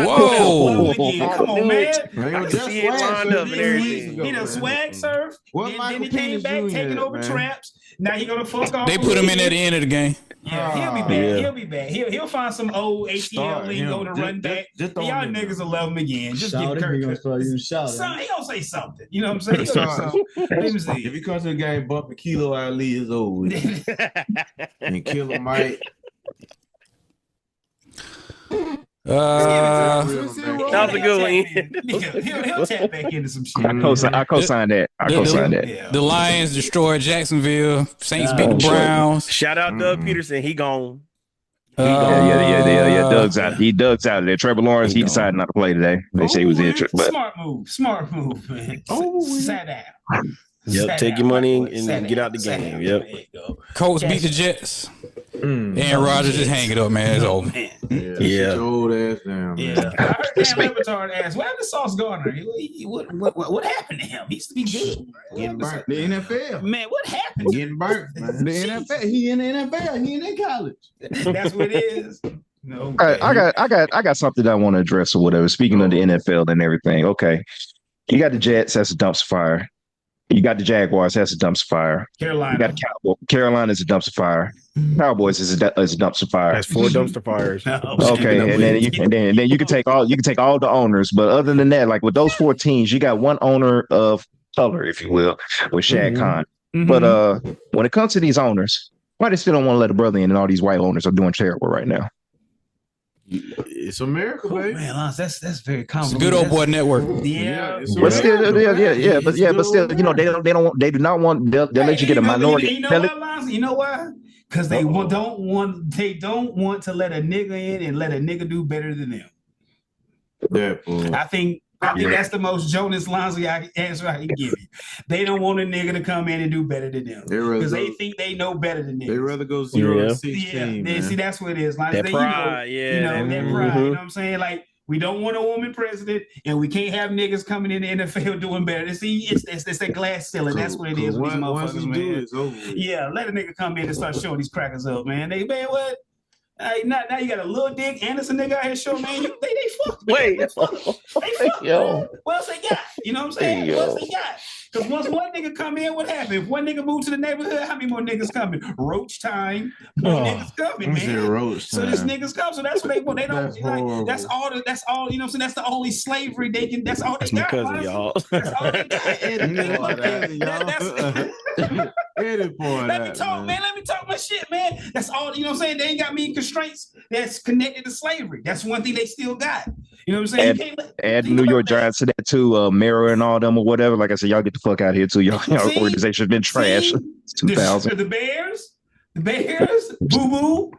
Whoa. Come on, man. I can see it lined up and everything. He done swag surf. Then he came back taking over traps. Now he gonna fuck off. They put him in at the end of the game. Yeah, he'll be back. Yeah. He'll be back. He'll find some old ATL lingo to run back. Y'all niggas will love him again. Just give Kirk. He gonna say something. You know what I'm saying? Let me see. If he comes to the game bumping Kilo Ali is over. And Killer Mike. That was a good one. He'll tap back into some shit. I co-sign that. Yeah. The Lions destroyed Jacksonville. Saints beat the Browns. Shout out Doug Peterson. He gone. Yeah. Doug's out. He Doug's out of there. Trevor Lawrence, he decided not to play today. They say he was injured. But Smart move, man. Sat down. Yep, take your money and get out the game. Yep. Colts beat the Jets. Aaron Rodgers just hang it up, man. It's over. Yeah. Old ass down, man. Yeah. I heard Dan Lebatard ask, "What happened to Sauce Gardner? What happened to him? He used to be good. Getting burnt. The NFL. Man, what happened? Getting burnt, man. The NFL. He in the NFL. He in college. That's what it is. No, I got something that I want to address or whatever. Speaking of the NFL and everything, okay. You got the Jets, that's a dumpster fire. You got the Jaguars, that's a dumpster fire. Carolina. You got Carolina is a dumpster fire. Cowboys is a dumpster fire. That's 4 dumpster fires. Okay, and then you can take all the owners, but other than that, like with those 4 teams, you got one owner of color, if you will, with Shad Khan. But when it comes to these owners, why they still don't want to let a brother in, and all these white owners are doing terrible right now? It's America, baby. Man, Lance, that's very common. It's a good old boy network. Yeah, but still, you know, they do not want. They'll let you get a minority. You know what, Lance? You know why? Because they don't want to let a nigga in and let a nigga do better than them. Yeah, I think that's the most Jonas Lonzy answer I can give you. They don't want a nigga to come in and do better than them because they think they know better than them. They rather go 0-16. Yeah, see, that's what it is. Like, that pride, you know, that pride. You know what I'm saying? Like, we don't want a woman president, and we can't have niggas coming in the NFL doing better. See, it's that glass ceiling. That's what it is with these motherfuckers, man. Yeah, let a nigga come in and start showing these crackers up, man. Man, what? Now you got a little dick Anderson nigga out here showing, man. They fucked. Wait. They fucked. Yo. What else they got? You know what I'm saying? What else they got? Because once one nigga come in, what happened? If one nigga move to the neighborhood, how many more niggas coming? Roach time. More niggas coming, man. Roach time. So these niggas come. So that's what they want. They don't like. That's all. You know what I'm saying? That's the only slavery they can. That's all they got. That's my cousin, y'all. That's all they got. Let me talk, man. Let me talk my shit, man. That's all. You know what I'm saying? They ain't got me constraints that's connected to slavery. That's one thing they still got. You know what I'm saying? Add New York Giants to that too, Mirror and all them or whatever. Like I said, y'all get the fuck out of here too. Y'all organization's been trash. 2000. The Bears, Boo Boo.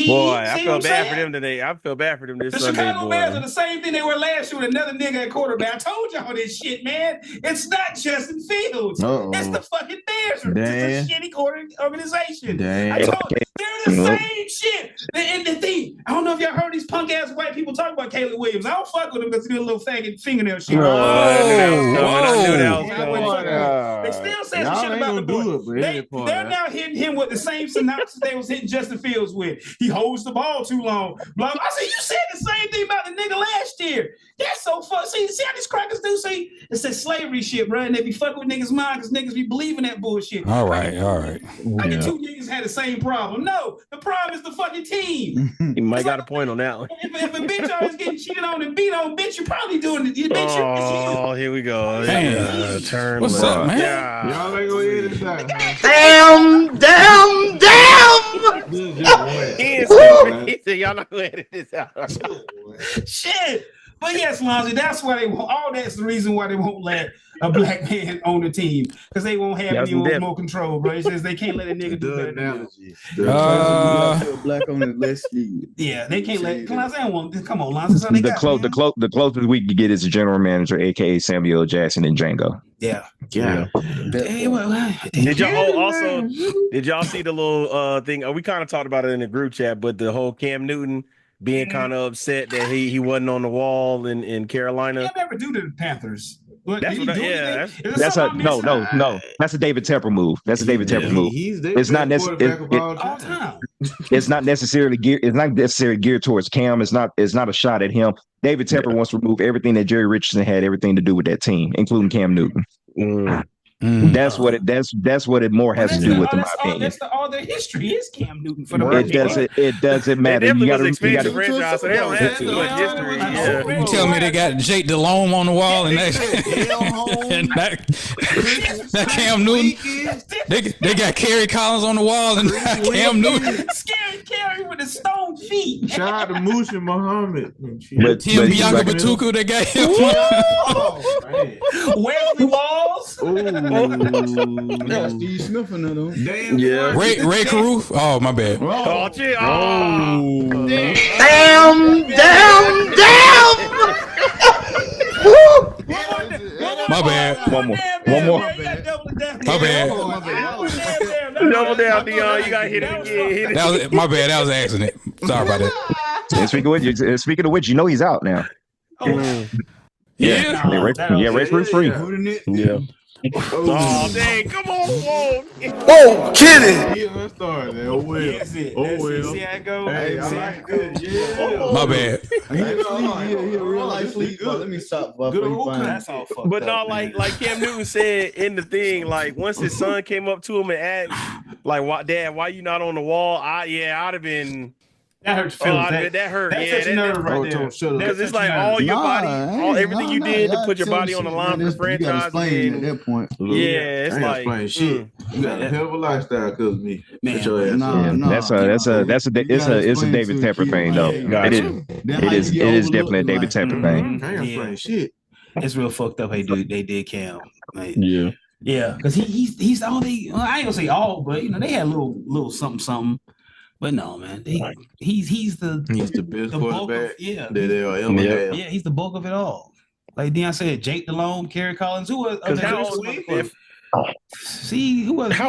Boy, I feel bad for them today. I feel bad for them this Sunday. The Chicago Bears are the same thing they were last year with another nigga at quarterback. I told y'all this shit, man. It's not Justin Fields. It's the fucking Bears. It's a shitty organization. I told you, they're the same shit. And the thing, I don't know if y'all heard these punk ass white people talk about Caleb Williams. I don't fuck with him because he did a little faggot fingernail shit. I knew that was coming. They still say some shit about the boy. They're now hitting him with the same synopsis they was hitting Justin Fields with. He holds the ball too long. Blah, blah. I said, you said the same thing about the nigga last year. That's so fun. See how these crackers do? See, it's that slavery shit, bro. And they be fucking with niggas' mind because niggas be believing that bullshit. All right. Like the 2 niggas had the same problem. No, the problem is the fucking team. You might got a point on that one. If a bitch always getting cheated on and beat on, bitch, you probably doing it. Oh, here we go. Turn What's left. Up, man? Yeah. Y'all ain't gonna hear this out. Damn. He said, y'all not gonna edit this out. Shit. But yes, Lonzy, that's why they won't. All that's the reason why they won't let a black man on the team because they won't have any more control, bro. It says they can't let a nigga do that. Black on the list. Yeah, they can't let. Lonzy, I don't want. Come on, Lonzy. So the closest we could get is a general manager, aka Samuel Jackson and Django. Yeah. Hey, did y'all see the little thing? We kind of talked about it in the group chat, but the whole Cam Newton being kind of upset that he wasn't on the wall in Carolina. He'll never do to the Panthers. That's That's a David Tepper move. That's a David Tepper move. It's not necessarily. It's not necessarily geared towards Cam. It's not a shot at him. David Tepper wants to remove everything that Jerry Richardson had everything to do with that team, including Cam Newton. That's what it more has to do with, in my opinion. That's all their history is Cam Newton for the It doesn't matter. You got to expansion franchise, so they don't have too much history. Yeah. You tell me they got Jake Delhomme on the wall and that Cam Newton. They got Kerry Collins on the wall and Cam Newton. Scary Kerry with the stone feet. Shout out to Moose and Muhammad. Tim Bianca Batuku, they got him. Wesley Walls. Steve Smith and them. Yeah. Ray Caruth. Oh, my bad. Oh, shit. Damn. My bad. One more. My bad. Double down, Dion. You got to hit it again. My bad. That was an accident. Sorry about that. And speaking of which, you know he's out now. Yeah. Ray Caruth's free. Yeah. Oh, dang. Come on, whoa. Oh, kidding. Yeah, started. Oh, well. See how it goes. Hey, I like it. Yeah. My bad. He a real life sleep. Let me stop. That's all fucked But no, up, like Cam Newton said in the thing, like once his son came up to him and asked, like, why you not on the wall? I'd have been. That hurts feelings. That hurt. That's such a nerve right there. Because it's like all your body, everything you did to put your body on the line for the franchise. At that point. Yeah, it's like shit. You got a hell of a lifestyle because of me. It's a David Tepper thing though. It is definitely a David Tepper thing. I ain't playing shit. It's real fucked up. They did Cam. Like, yeah, because he's all they. Well, I ain't gonna say all, but they had a little something. But no, man, he's the best quarterback. That they'll ever have. Yeah, he's the bulk of it all. Like Dion said, Jake Delhomme, Kerry Collins, who was how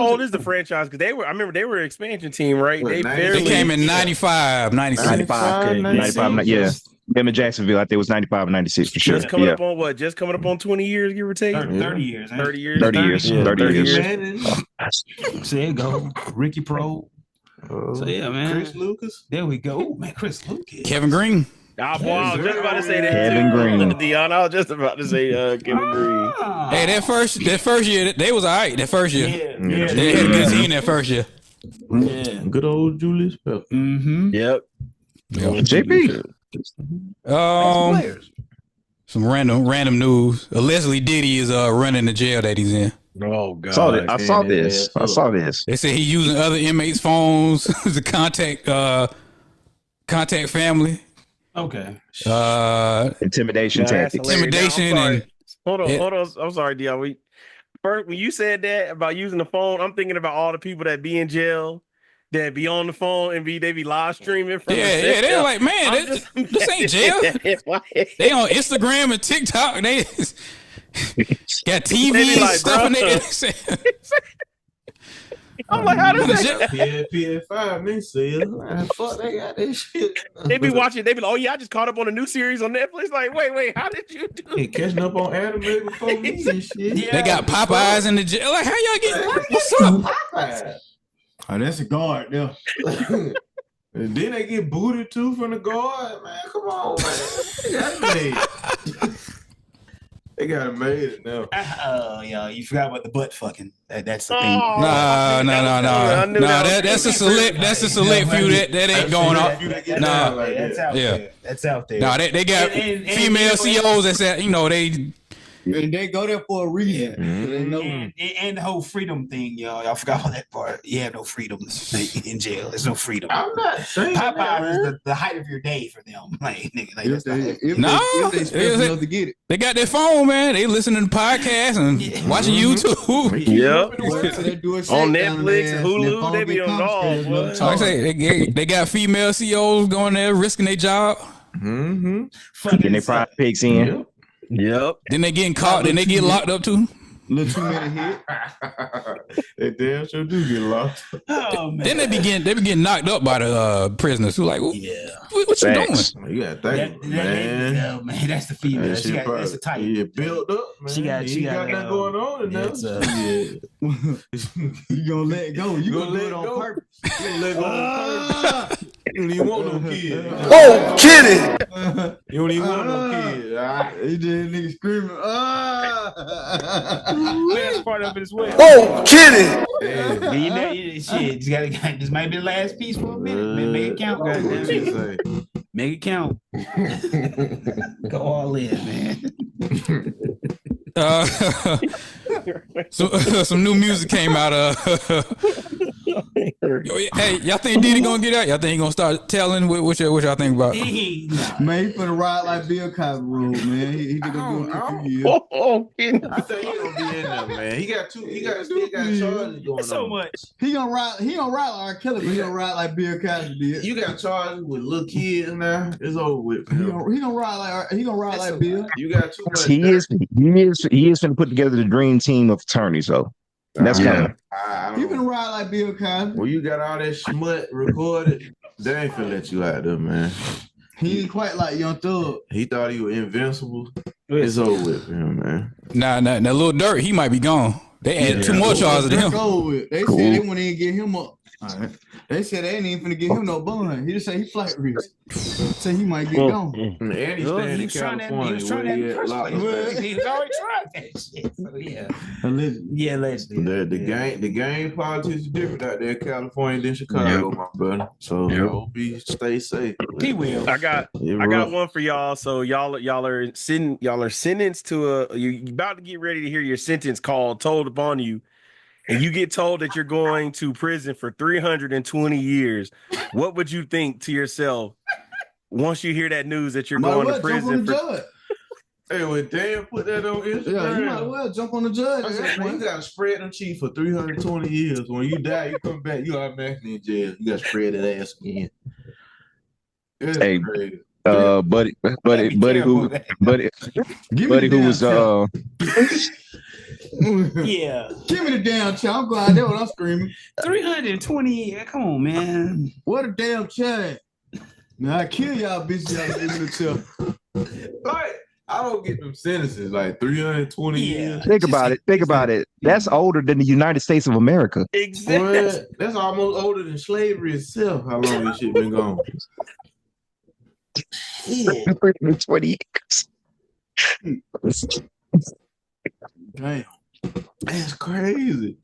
old is the franchise? Because I remember they were an expansion team, right? They came in 95, 96. 95, yeah. Them in Jacksonville, I think it was 95 and 96 for sure. Just coming up on what? Just coming up on 20 years, give or take? 30 years. 30 years. 30 years. So there you go. Ricky Pro. So yeah, man. Chris Lucas. There we go. Ooh, man, Chris Lucas. Kevin Green. I was just about to say that. Kevin Green. Dion, I was just about to say Kevin Green. Hey, that first year, they was all right. That first year. Yeah. They had a good team that first year. Yeah. Good old Julius Pepper. Mm-hmm. Yep. JP. Some random news. Leslie Diddy is running the jail that he's in. Oh God! I saw this. They say he's using other inmates' phones to contact family. Okay. Intimidation tactics. Intimidation. Hold on. I'm sorry, Dion. First, when you said that about using the phone, I'm thinking about all the people that be in jail, that be on the phone and they be live streaming from. Yeah. They're like, man, this ain't jail. They on Instagram and TikTok. And they got TV and stuff in there. I'm like, how does that? PN5, they say, fuck, they got this shit. They be watching. They be like, oh yeah, I just caught up on a new series on Netflix. Like, wait, how did you do? Hey, catching up on anime before me and shit. Yeah, they got Popeyes in the jail. Like, how y'all get? What's up? Oh, that's a guard, yeah. And then they get booted too from the guard, man. Come on, man. They got it made now. Yeah, you forgot about the butt fucking. That's the thing. No. That's a select. That's a select few that ain't going on. That's out there. No, they got female CEOs that said, And they go there for a reason. They know. And the whole freedom thing, y'all forgot about that part. You have no freedom in jail. There's no freedom. I'm not saying Popeyes is the height of your day for them. Like, nigga, like If they spend enough to get it. They got their phone, man. They listening to podcasts and watching YouTube. Yep. On On Netflix and Hulu, they be on golf. Like I say, they got female CEOs going there risking their job. Getting their pride pics in. Yep. Then they getting caught. Then they get locked up too. Little too many hit. They damn sure do get lost. Oh man. Then they be getting knocked up by the prisoners who like, what you doing? You gotta think, man. Man, that's the female. That shit That's the type. Yeah, built up, man. She got that going on in there. You gonna let it go. You gonna let it on purpose. You gonna let go on purpose. You don't even want no kids. Oh, kitty. You don't even want no kids. He did nigga screaming. Last part of it as well. Oh, kitty. Yeah, you know, shit. This might be the last piece for a minute. Make it count, goddamn. Make it count. Go all in, man. Some new music came out. Hey, y'all think Diddy gonna get out? Y'all think he gonna start telling? What y'all think about? Man, he finna ride like Bill Cosby road, man. He gonna do it for a few years. I think he gonna be in there, man. He got still got charges going on. So much. He gonna ride like R. Kelly, but he gonna ride like Bill Cosby did. You got charges with little kids now. It's over with. He gonna ride like Bill. You got too much. He is going to put together the dream team of attorneys, though. That's coming. He finna ride like Bill Cosby. Well, you got all that smut recorded. They ain't finna let you out there, man. He ain't quite like Young Thug. He thought he was invincible. It's over with for him, man. Nah, Lil Durk, he might be gone. They added 2 more charges to him. They said they wouldn't even get him up. All right. They said they ain't even finna get him no bond. He just said he flight risk. Say he might get gone. And he's staying in California. He was trying that in the first place. He was already trying that shit. So yeah. Allegedly. The game politics is different out there in California than Chicago, my brother. So I hope he stay safe. He will. I got one for y'all. So y'all are sentenced to you about to get ready to hear your sentence told upon you. And you get told that you're going to prison for 320 years. What would you think to yourself once you hear that news that you're going to prison for? Hey, well, damn, put that on Instagram. Yeah, you might as well jump on the judge. I said, man, you got to spread them cheeks for 320 years. When you die, you come back, you automatically in jail. You got to spread that ass again. It's crazy. Buddy who was Yeah. Give me the damn check. I'm glad that's what I'm screaming. 320. Come on, man. What a damn check. Now I kill y'all bitches. Y'all give me the check. Like, I don't get them sentences like 320 years. Think about it. That's older than the United States of America. Exactly. Well, that's almost older than slavery itself. How long this shit been gone? 20 years. Damn. That's crazy.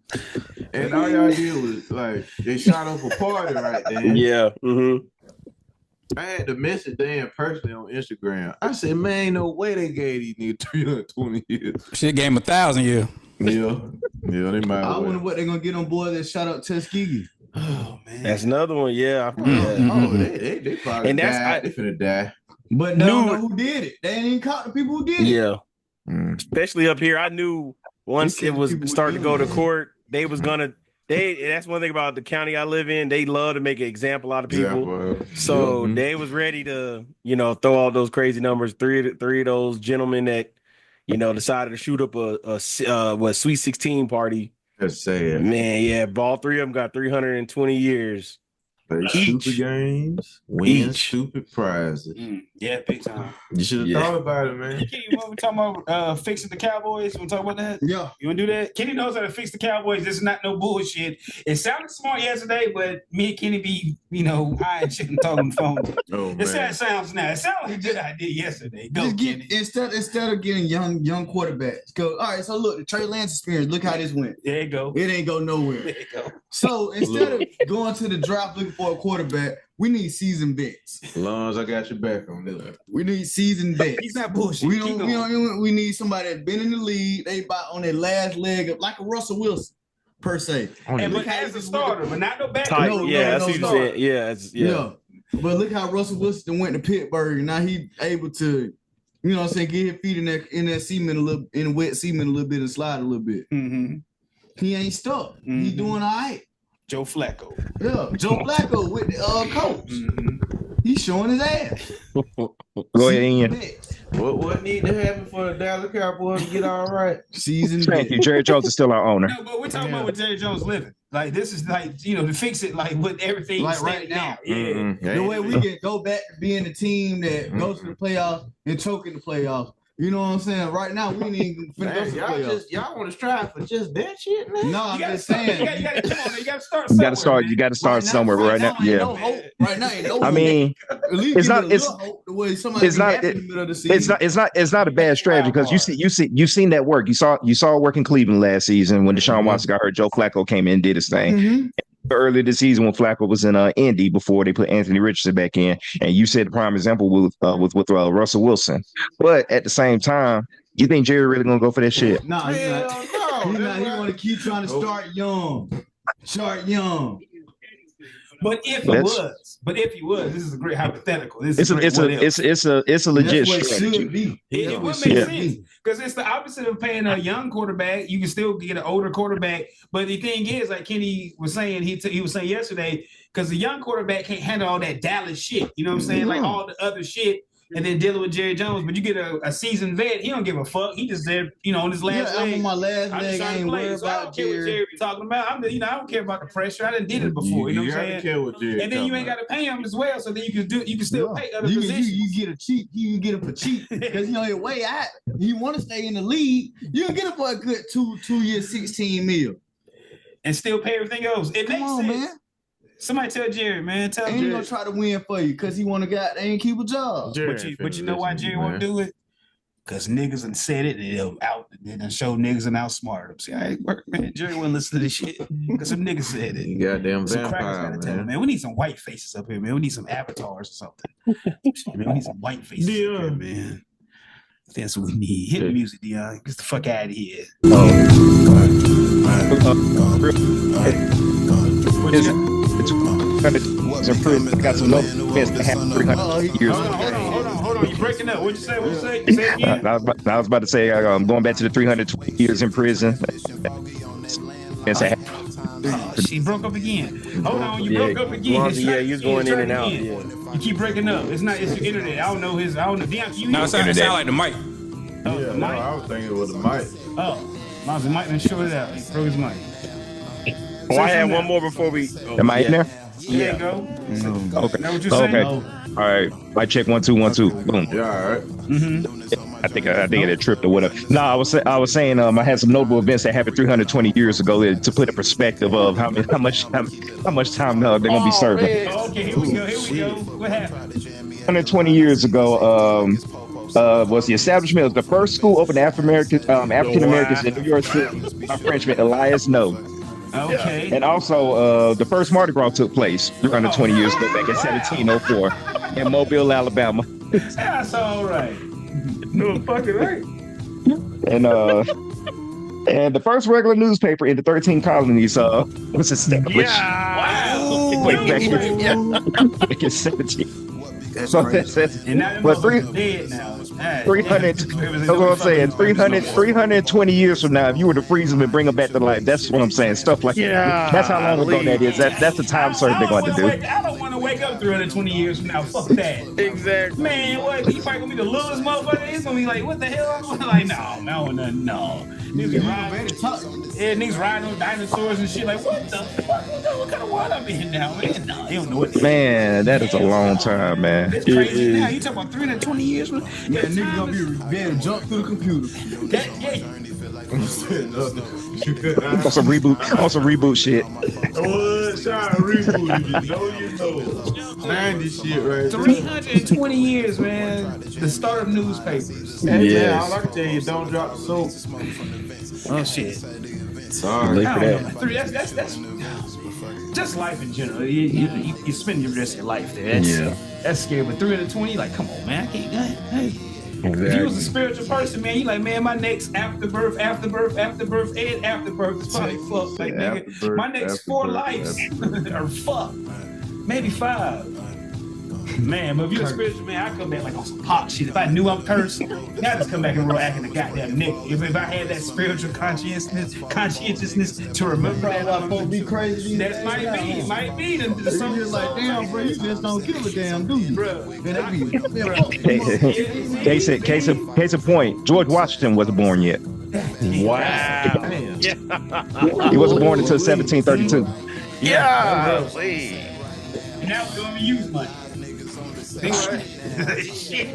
And all y'all did was like they shot up a party right there. Yeah. Mm-hmm. I had to message Dan personally on Instagram. I said, man, ain't no way they gave these niggas 320 years. Shit gave him 1,000 years. Yeah, they might. I wonder what they're gonna get on board that shot up Tuskegee. Oh man. That's another one. Yeah. Oh, they probably died. They finna die. But they don't know who did it. They ain't even caught the people who did it. Yeah. Especially up here, I knew once it was starting to go to court, they was gonna. That's one thing about the county I live in. They love to make an example out of people. So they was ready to, throw all those crazy numbers. Three of those gentlemen that, decided to shoot up a Sweet 16 party. That's sad. Man, yeah, all 3 of them got 320 years. Play stupid games, win stupid prizes. Yeah, big time. You should have thought about it, man. Kenny, what we talking about? Fixing the Cowboys. You want to talk about that? Yeah. You want to do that? Kenny knows how to fix the Cowboys. This is not no bullshit. It sounded smart yesterday, but me and Kenny be, high and shit and talking on the phone. Oh, It's how it sounds now. It sounded like a good idea yesterday. Go, Kenny. Instead of getting young quarterbacks, go. All right, so look, the Trey Lance experience. Look how this went. There you go. It ain't go nowhere. There you go. So instead of going to the draft looking for a quarterback, We need seasoned vets. As long as I got your back on this. We need seasoned vets. He's not bullshit. We need somebody that's been in the league. They about on their last leg up, like a Russell Wilson, per se. And but as a starter, but not no backup. That's what you said. Yeah. But look how Russell Wilson went to Pittsburgh, and now he able to, you know what I'm saying, get his feet in that cement a little, in the wet cement a little bit and slide a little bit. Mm-hmm. He ain't stuck. Mm-hmm. He doing all right. Joe Flacco. Yeah, Joe Flacco with the coach. Mm-hmm. He's showing his ass. Go ahead, Ian. What need to happen for the Dallas Cowboys to get all right? Thank you. Jerry Jones is still our owner. No, but we're talking about what Jerry Jones living. Like this is like, you know, to fix it like with everything like right now. Yeah. Mm-hmm. The way we can go back to being the team that goes to the playoffs and choke in the playoffs. You know what I'm saying? Right now, we ain't even finna go to the playoffs. Y'all want to strive for just that shit, man? No, I'm just saying. You gotta start somewhere. You gotta start somewhere right now. Yeah. No hope. Right now, ain't no hope. I mean, it's not a bad strategy because you've seen that work. You saw it work in Cleveland last season when Deshaun Watson got hurt. Joe Flacco came in and did his thing. Mm-hmm. Earlier this season when Flacco was in Indy before they put Anthony Richardson back in, and you said the prime example with Russell Wilson. But at the same time, you think Jerry really gonna go for that shit? No, he's not. He's not. He want to keep trying to start young. But if he was, this is a great hypothetical. It's a legit strategy. It would make sense because it's the opposite of paying a young quarterback. You can still get an older quarterback, but the thing is, like Kenny was saying, he was saying yesterday, because the young quarterback can't handle all that Dallas shit. You know what I'm saying? Like all the other shit. And then dealing with Jerry Jones, but you get a seasoned vet, he don't give a fuck. He just there, you know, on his last leg. I'm on my last leg. I ain't worried about I don't care what Jerry be talking about. I don't care about the pressure. I done did it before. You know what I'm saying? Care what Jerry and then you ain't got to pay him as well, so then you can still pay other positions. You get a cheap. You can get him for cheap because you know your way out. You want to stay in the league. You can get him for a good 2 years, $16 million, and still pay everything else. It makes sense. Man. Somebody tell Jerry, man. Tell him. He gonna try to win for you because he want to get and keep a job. But you know why Jerry won't do it? Because niggas done said it and they done show niggas and outsmart them. See, I ain't work, man. Jerry wouldn't listen to this shit because some niggas said it. You goddamn vampire, man. We need some white faces up here, man. We need some avatars or something. Man, we need some white faces up here, man. That's what we need. Hit the music, Dion. Get the fuck out of here. Got some no defense to have 300 years. Hold on. You breaking up. What'd you say? Say it again. I was about to say, I'm going back to the 320 years in prison. She broke up again. Hold on, you broke up again. You're going in and out. You keep breaking up. It's your internet. I don't know. Dion, you no, it sound like the mic. The mic? I was thinking it was the mic. Mine's the mic done shorted out. He broke his mic. I had one more before we. Am I in there? There you go. Okay. Now what you saying? Okay. All right. Mic check 1 2 1 2. Boom. Yeah. All right. I think it tripped or whatever. No, I was saying I had some notable events that happened 320 years ago to put a perspective of how much time they're gonna be serving. Okay, here we go. What happened? 120 years ago, was the establishment of the first school open to African Americans in New York City by Frenchman Elias Noe. Okay. And also, the first Mardi Gras took place 320 years ago, back in 1704 in Mobile, Alabama. That's all right. No fucking right. And the first regular newspaper in the 13 colonies was established. Wow. Back in 17. So that's but 300. That's what I'm saying. 320 years from now, if you were to freeze them and bring them back to life, that's what I'm saying. Stuff like that. That's how long ago that is. That's the time certain they're going to do. I don't want to wake up 320 years from now. Fuck that. Exactly. Man, what? You probably gonna be the littlest motherfucker. It's gonna be like, what the hell? I'm like, no. Niggas riding on dinosaurs and shit. Like, what the fuck? What kind of world I'm in now, man? No, you don't know what. Man, that is a long time, man. It's crazy now. You talking about 320 years from now? Yeah, niggas gonna be able to jump through the computer. On some reboot shit. Reboot. 90 shit right 320 years, man. The start of newspapers. Hey, man, all I can tell you, don't drop the soap. Oh shit. Sorry. That's just life in general. You spend the rest of your life there. That's scary. But 320, like, come on, man, I can't. Hey. Exactly. If you was a spiritual person, man, you like, man, my next afterbirth, and afterbirth is probably fucked. Like, nigga, my next 4 lives are fucked. Maybe 5. Man, but if you're a spiritual man, I come back like on some pop shit. If I knew I'm cursed, I just come back and roll acting a goddamn nigga. If I had that spiritual conscientiousness to remember that I'm supposed to be crazy. That might be the something just like, damn, bro, you just don't give a damn, do you? Bro. Case in point, George Washington wasn't born yet. Wow. He wasn't born until 1732. Yeah. Now we're going to use money. Shit.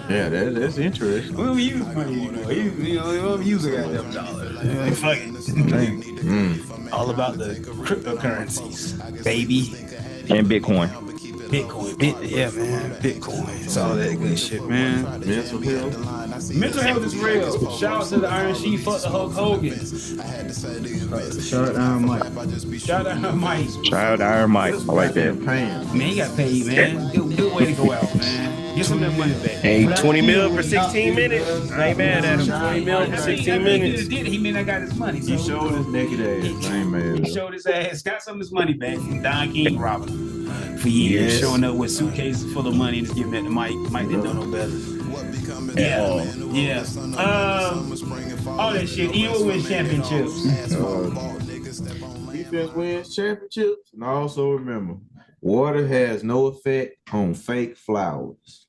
Yeah, that's interesting. We don't use money anymore. We don't use a goddamn dollar. Fuck it. All about the cryptocurrencies, baby. And Bitcoin. Yeah, man. Bitcoin. It's all that good shit, man. Mental health. Mental health is real. Shout out to the Iron Sheik. Fuck the Hulk Hogan. Shout out to Iron Mike. Shout out to Iron Mike. I like that. Man, he got paid, man. Good way to go out, man. Get some of that money back. Hey, 20 mil for 16 minutes. I ain't mad at him. 20 mil for 16 minutes. He may not got his money. He showed his naked ass. I ain't mad. He showed his ass. Got some of his money back from Don King Robin. For years, showing up with suitcases full of money and just giving that to Mike. Mike didn't know no better. Yeah. All that shit. Even wins championships. Defense wins championships. And also remember, water has no effect on fake flowers.